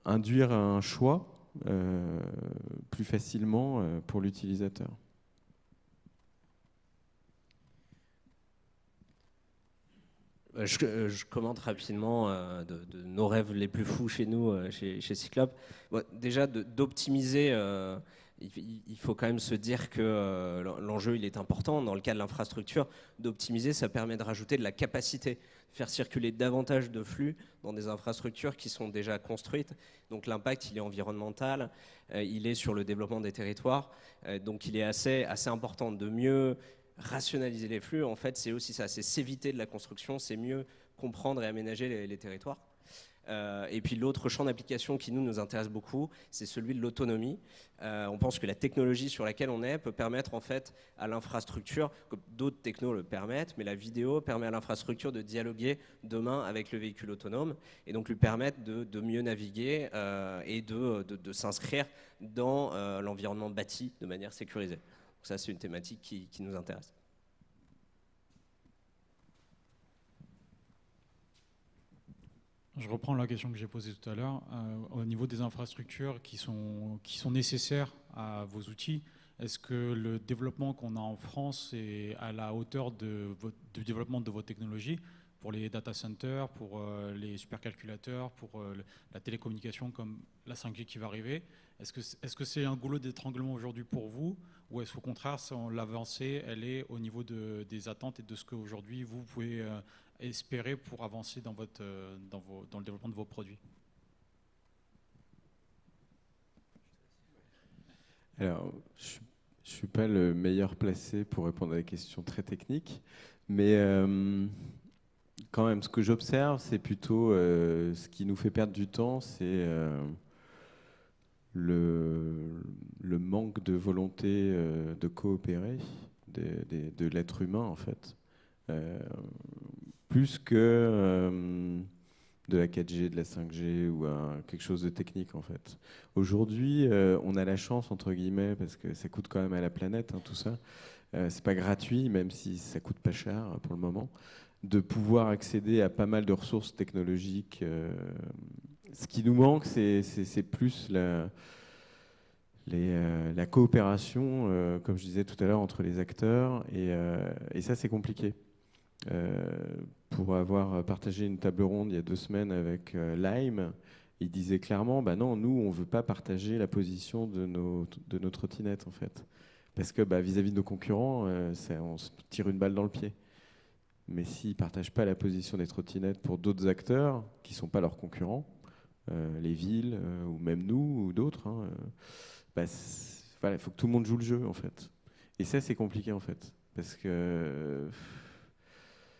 induire un choix plus facilement pour l'utilisateur. Je commente rapidement de nos rêves les plus fous chez nous, chez Cyclope. Bon, déjà, d'optimiser il faut quand même se dire que l'enjeu il est important. Dans le cas de l'infrastructure, d'optimiser, ça permet de rajouter de la capacité, faire circuler davantage de flux dans des infrastructures qui sont déjà construites. Donc l'impact, il est environnemental, il est sur le développement des territoires. Donc il est assez important de mieux rationaliser les flux. En fait, c'est aussi ça, c'est s'éviter de la construction, c'est mieux comprendre et aménager les territoires. Et puis l'autre champ d'application qui nous intéresse beaucoup, c'est celui de l'autonomie. On pense que la technologie sur laquelle on est peut permettre en fait à l'infrastructure, comme d'autres technos le permettent, mais la vidéo permet à l'infrastructure de dialoguer demain avec le véhicule autonome et donc lui permettre de mieux naviguer et de s'inscrire dans l'environnement bâti de manière sécurisée. Donc ça, c'est une thématique qui nous intéresse. Je reprends la question que j'ai posée tout à l'heure. Au niveau des infrastructures qui sont nécessaires à vos outils, est-ce que le développement qu'on a en France est à la hauteur du développement de vos technologies pour les data centers, pour les supercalculateurs, pour la télécommunication comme la 5G qui va arriver? Est-ce que c'est un goulot d'étranglement aujourd'hui pour vous, ou est-ce qu'au contraire, l'avancée, elle est au niveau des attentes et de ce qu'aujourd'hui vous pouvez espérer pour avancer dans le développement de vos produits? Alors, je ne suis pas le meilleur placé pour répondre à des questions très techniques, mais quand même, ce que j'observe, c'est plutôt ce qui nous fait perdre du temps, c'est le manque de volonté de coopérer de l'être humain, en fait. Plus que de la 4G, de la 5G ou quelque chose de technique, en fait. Aujourd'hui, on a la chance, entre guillemets, parce que ça coûte quand même à la planète, hein, tout ça. C'est pas gratuit, même si ça coûte pas cher pour le moment, de pouvoir accéder à pas mal de ressources technologiques. Ce qui nous manque, c'est plus la coopération, comme je disais tout à l'heure, entre les acteurs. Et ça, c'est compliqué. Pour avoir partagé une table ronde il y a 2 semaines avec Lime, il disait clairement, bah non, nous, on ne veut pas partager la position de nos trottinettes, en fait. Parce que vis-à-vis de nos concurrents, on se tire une balle dans le pied. Mais s'ils ne partagent pas la position des trottinettes pour d'autres acteurs qui ne sont pas leurs concurrents, les villes, ou même nous, ou d'autres, hein, voilà, il faut que tout le monde joue le jeu, en fait. Et ça, c'est compliqué, en fait. Parce que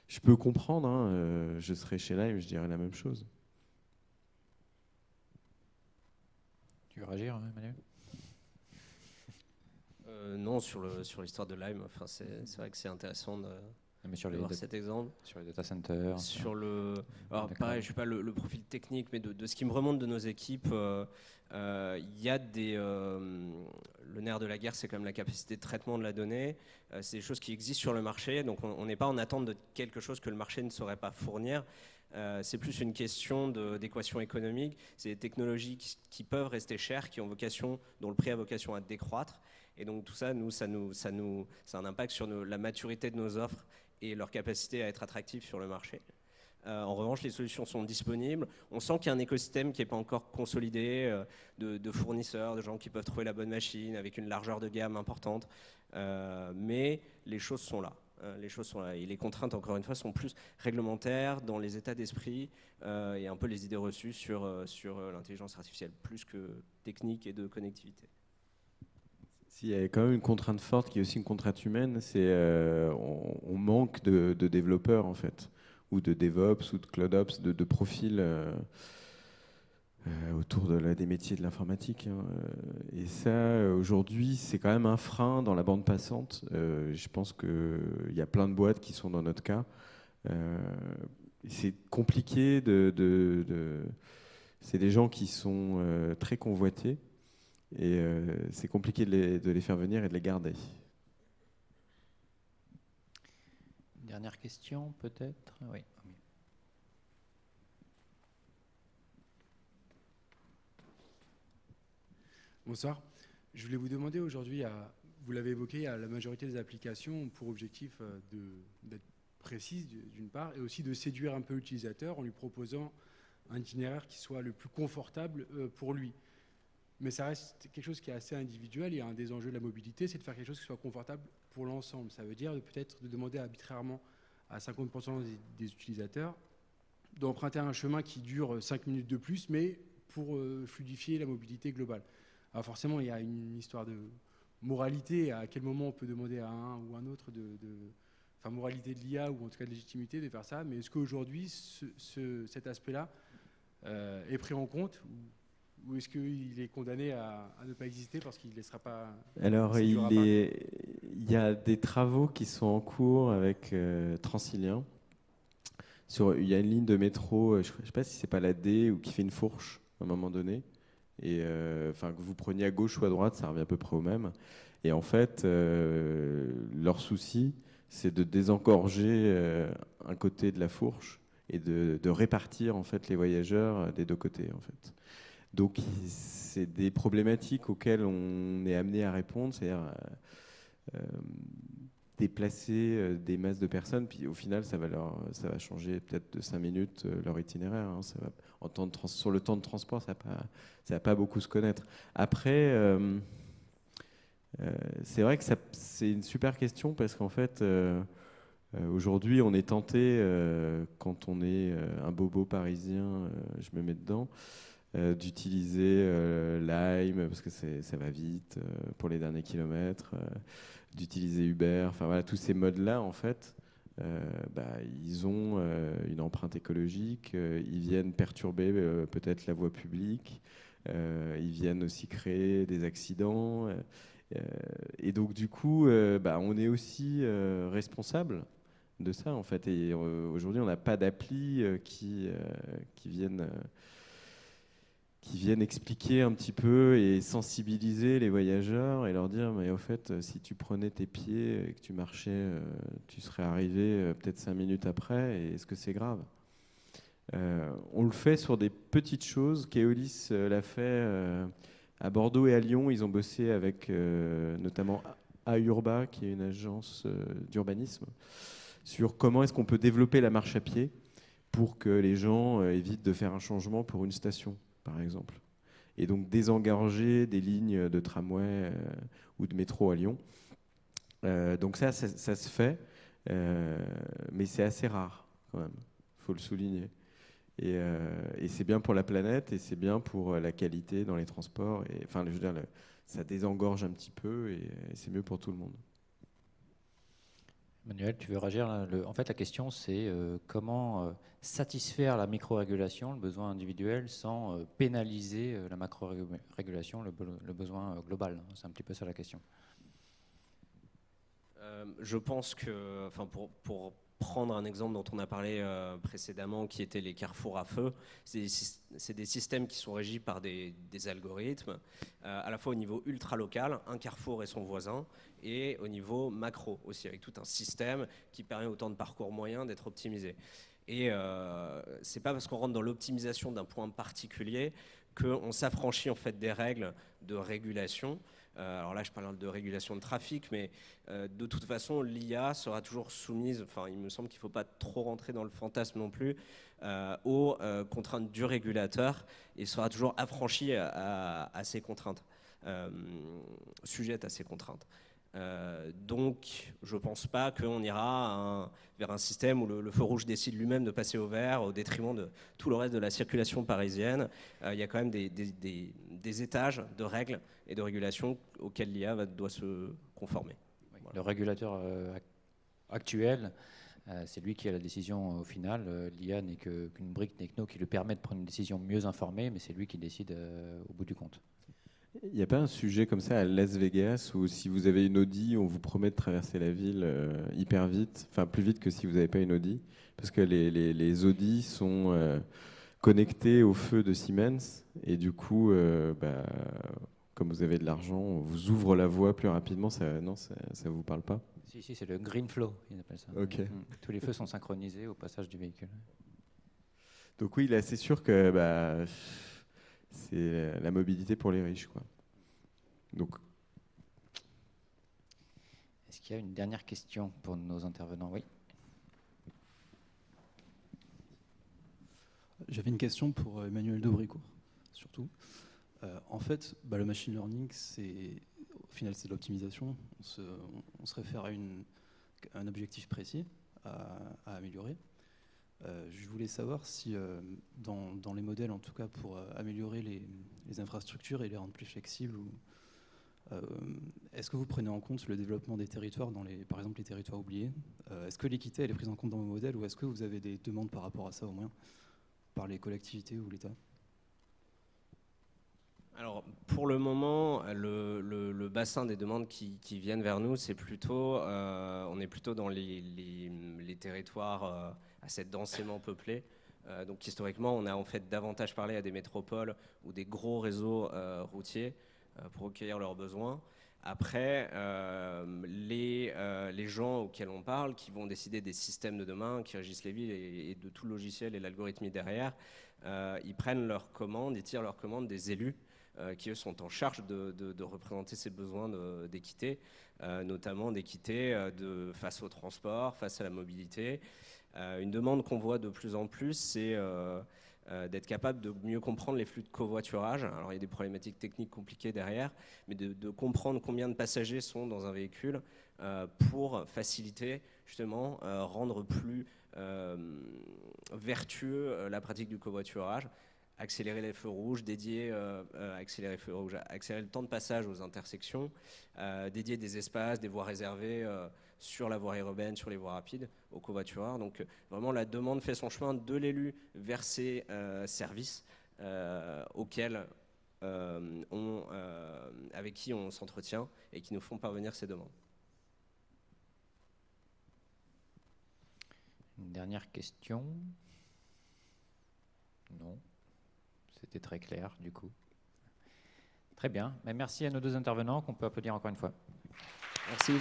je peux comprendre, hein, je serais chez Lime, je dirais la même chose. Tu veux réagir, Emmanuel? Non, sur l'histoire de Lime, enfin, c'est vrai que c'est intéressant de voir cet exemple. Sur les data centers. Alors pareil, je ne suis pas le profil technique, mais de ce qui me remonte de nos équipes, il y a le nerf de la guerre, c'est quand même la capacité de traitement de la donnée. C'est des choses qui existent sur le marché, donc on n'est pas en attente de quelque chose que le marché ne saurait pas fournir. C'est plus une question d'équation économique. C'est des technologies qui peuvent rester chères, dont le prix a vocation à décroître. Et donc tout ça, ça a un impact sur la maturité de nos offres et leur capacité à être attractifs sur le marché. En revanche, les solutions sont disponibles. On sent qu'il y a un écosystème qui n'est pas encore consolidé de fournisseurs, de gens qui peuvent trouver la bonne machine avec une largeur de gamme importante. Mais les choses sont là. Et les contraintes, encore une fois, sont plus réglementaires dans les états d'esprit et un peu les idées reçues sur l'intelligence artificielle, plus que technique et de connectivité. Il y a quand même une contrainte forte qui est aussi une contrainte humaine, c'est on manque de développeurs, en fait, ou de DevOps ou de CloudOps, de profils autour des métiers de l'informatique, hein. Et ça, aujourd'hui, c'est quand même un frein dans la bande passante. Je pense qu'il y a plein de boîtes qui sont dans notre cas. C'est compliqué c'est des gens qui sont très convoités. Et c'est compliqué de les faire venir et de les garder. Dernière question, peut-être? Oui. Bonsoir. Je voulais vous demander aujourd'hui, vous l'avez évoqué, la majorité des applications ont pour objectif d'être précises d'une part, et aussi de séduire un peu l'utilisateur en lui proposant un itinéraire qui soit le plus confortable pour lui. mais ça reste quelque chose qui est assez individuel. Et un des enjeux de la mobilité, c'est de faire quelque chose qui soit confortable pour l'ensemble. Ça veut dire peut-être de demander arbitrairement à 50% des utilisateurs d'emprunter un chemin qui dure 5 minutes de plus, mais pour fluidifier la mobilité globale. Alors forcément, il y a une histoire de moralité, à quel moment on peut demander à un ou un autre enfin, moralité de l'IA, ou en tout cas de légitimité de faire ça, mais est-ce qu'aujourd'hui, cet aspect-là est pris en compte, ou est-ce qu'il est condamné à ne pas exister parce qu'il ne laissera pas... Alors, il y a des travaux qui sont en cours avec Transilien. Il y a une ligne de métro, je ne sais pas si c'est pas la D, ou qui fait une fourche à un moment donné. Et que vous preniez à gauche ou à droite, ça revient à peu près au même. Et en fait, leur souci, c'est de désengorger un côté de la fourche et de répartir en fait les voyageurs des deux côtés en fait. Donc c'est des problématiques auxquelles on est amené à répondre, c'est-à-dire déplacer des masses de personnes, puis au final ça va changer peut-être de 5 minutes leur itinéraire. Hein. Ça va, sur le temps de transport, ça va pas beaucoup se connaître. Après, c'est vrai que c'est une super question parce qu'en fait, aujourd'hui, on est tenté, quand on est un bobo parisien, je me mets dedans, d'utiliser Lime parce que ça va vite pour les derniers kilomètres, d'utiliser Uber, enfin voilà, tous ces modes-là en fait, ils ont une empreinte écologique, ils viennent perturber peut-être la voie publique, ils viennent aussi créer des accidents, et donc du coup, on est aussi responsable de ça en fait. Et aujourd'hui, on n'a pas d'appli qui viennent expliquer un petit peu et sensibiliser les voyageurs et leur dire mais au fait si tu prenais tes pieds et que tu marchais, tu serais arrivé peut-être 5 minutes après, et est-ce que c'est grave? On le fait sur des petites choses. Keolis l'a fait à Bordeaux et à Lyon. Ils ont bossé avec notamment Aurba, qui est une agence d'urbanisme, sur comment est-ce qu'on peut développer la marche à pied pour que les gens évitent de faire un changement pour une station, par exemple. Et donc désengorger des lignes de tramway ou de métro à Lyon. Donc ça se fait, mais c'est assez rare quand même, il faut le souligner. Et c'est bien pour la planète et c'est bien pour la qualité dans les transports. Et, enfin, je veux dire, ça désengorge un petit peu et c'est mieux pour tout le monde. Manuel, tu veux réagir là? En fait, la question, c'est comment satisfaire la micro-régulation, le besoin individuel, sans pénaliser la macro-régulation, le besoin global. C'est un petit peu ça la question. Je pense que, enfin, pour prendre un exemple dont on a parlé précédemment, qui étaient les carrefours à feu, c'est des systèmes qui sont régis par des algorithmes, à la fois au niveau ultra-local, un carrefour et son voisin, et au niveau macro aussi, avec tout un système qui permet au temps de parcours moyen d'être optimisé. Et c'est pas parce qu'on rentre dans l'optimisation d'un point particulier qu'on s'affranchit en fait des règles de régulation. Alors là, je parle de régulation de trafic, mais de toute façon, l'IA sera toujours soumise, enfin, il me semble qu'il ne faut pas trop rentrer dans le fantasme non plus, aux contraintes du régulateur, et sera toujours affranchi à ces contraintes, sujette à ces contraintes. Donc, je ne pense pas qu'on ira vers un système où le feu rouge décide lui-même de passer au vert au détriment de tout le reste de la circulation parisienne. Il y a quand même des étages de règles et de régulations auxquelles l'IA doit se conformer. Oui, voilà. Le régulateur actuel, c'est lui qui a la décision au final. L'IA n'est qu'une brique techno qui lui permet de prendre une décision mieux informée, mais c'est lui qui décide au bout du compte. Il n'y a pas un sujet comme ça à Las Vegas où si vous avez une Audi, on vous promet de traverser la ville hyper vite, enfin plus vite que si vous n'avez pas une Audi, parce que les Audi sont connectés au feu de Siemens et du coup, comme vous avez de l'argent, on vous ouvre la voie plus rapidement. Ça vous parle pas? Si, c'est le green flow, ils appellent ça. Okay. Tous les feux sont synchronisés au passage du véhicule. Donc oui, là c'est sûr que c'est la mobilité pour les riches, quoi. Donc. Est-ce qu'il y a une dernière question pour nos intervenants? Oui. J'avais une question pour Emmanuel Dobriccourt, surtout. En fait, le machine learning, au final, c'est de l'optimisation. On se réfère à un objectif précis à améliorer. Je voulais savoir si, dans les modèles, en tout cas, pour améliorer les infrastructures et les rendre plus flexibles, est-ce que vous prenez en compte le développement des territoires, par exemple les territoires oubliés? Est-ce que l'équité elle est prise en compte dans vos modèles, ou est-ce que vous avez des demandes par rapport à ça, au moins, par les collectivités ou l'État? Alors, pour le moment, le bassin des demandes qui viennent vers nous, c'est plutôt, on est plutôt dans les territoires assez densément peuplés. Donc, historiquement, on a en fait davantage parlé à des métropoles ou des gros réseaux routiers pour recueillir leurs besoins. Après, les gens auxquels on parle, qui vont décider des systèmes de demain, qui régissent les villes et de tout le logiciel et l'algorithmie derrière, ils prennent leurs commandes, ils tirent leurs commandes des élus qui eux sont en charge de représenter ces besoins d'équité, notamment d'équité face au transport, face à la mobilité. Une demande qu'on voit de plus en plus, c'est d'être capable de mieux comprendre les flux de covoiturage. Alors il y a des problématiques techniques compliquées derrière, mais de comprendre combien de passagers sont dans un véhicule pour faciliter, justement, rendre plus vertueux la pratique du covoiturage. Accélérer les feux rouges, accélérer le temps de passage aux intersections, dédier des espaces, des voies réservées sur la voie urbaine, sur les voies rapides, aux covoitureurs. Donc vraiment la demande fait son chemin de l'élu vers ces services avec qui on s'entretient et qui nous font parvenir ces demandes. Une dernière question? Non. C'était très clair, du coup. Très bien. Mais merci à nos deux intervenants, qu'on peut applaudir encore une fois. Merci.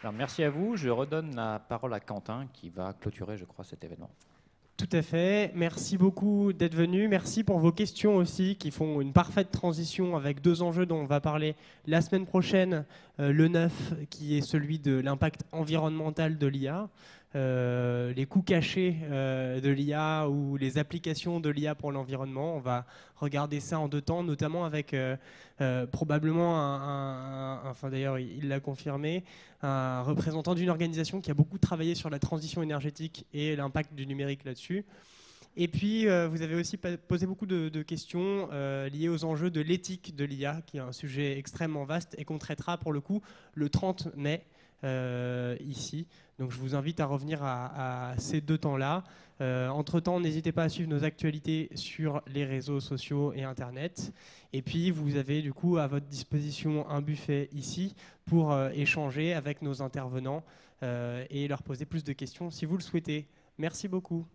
Alors, merci à vous. Je redonne la parole à Quentin, qui va clôturer, je crois, cet événement. Tout à fait. Merci beaucoup d'être venu. Merci pour vos questions aussi, qui font une parfaite transition avec deux enjeux dont on va parler la semaine prochaine. Le 9, qui est celui de l'impact environnemental de l'IA. Les coûts cachés de l'IA ou les applications de l'IA pour l'environnement. On va regarder ça en deux temps, notamment avec probablement enfin d'ailleurs il l'a confirmé, un représentant d'une organisation qui a beaucoup travaillé sur la transition énergétique et l'impact du numérique là-dessus. Et puis, vous avez aussi posé beaucoup de questions liées aux enjeux de l'éthique de l'IA, qui est un sujet extrêmement vaste et qu'on traitera pour le coup le 30 mai ici. Donc je vous invite à revenir à ces deux temps-là. Entre-temps, n'hésitez pas à suivre nos actualités sur les réseaux sociaux et Internet. Et puis, vous avez du coup à votre disposition un buffet ici pour échanger avec nos intervenants et leur poser plus de questions si vous le souhaitez. Merci beaucoup.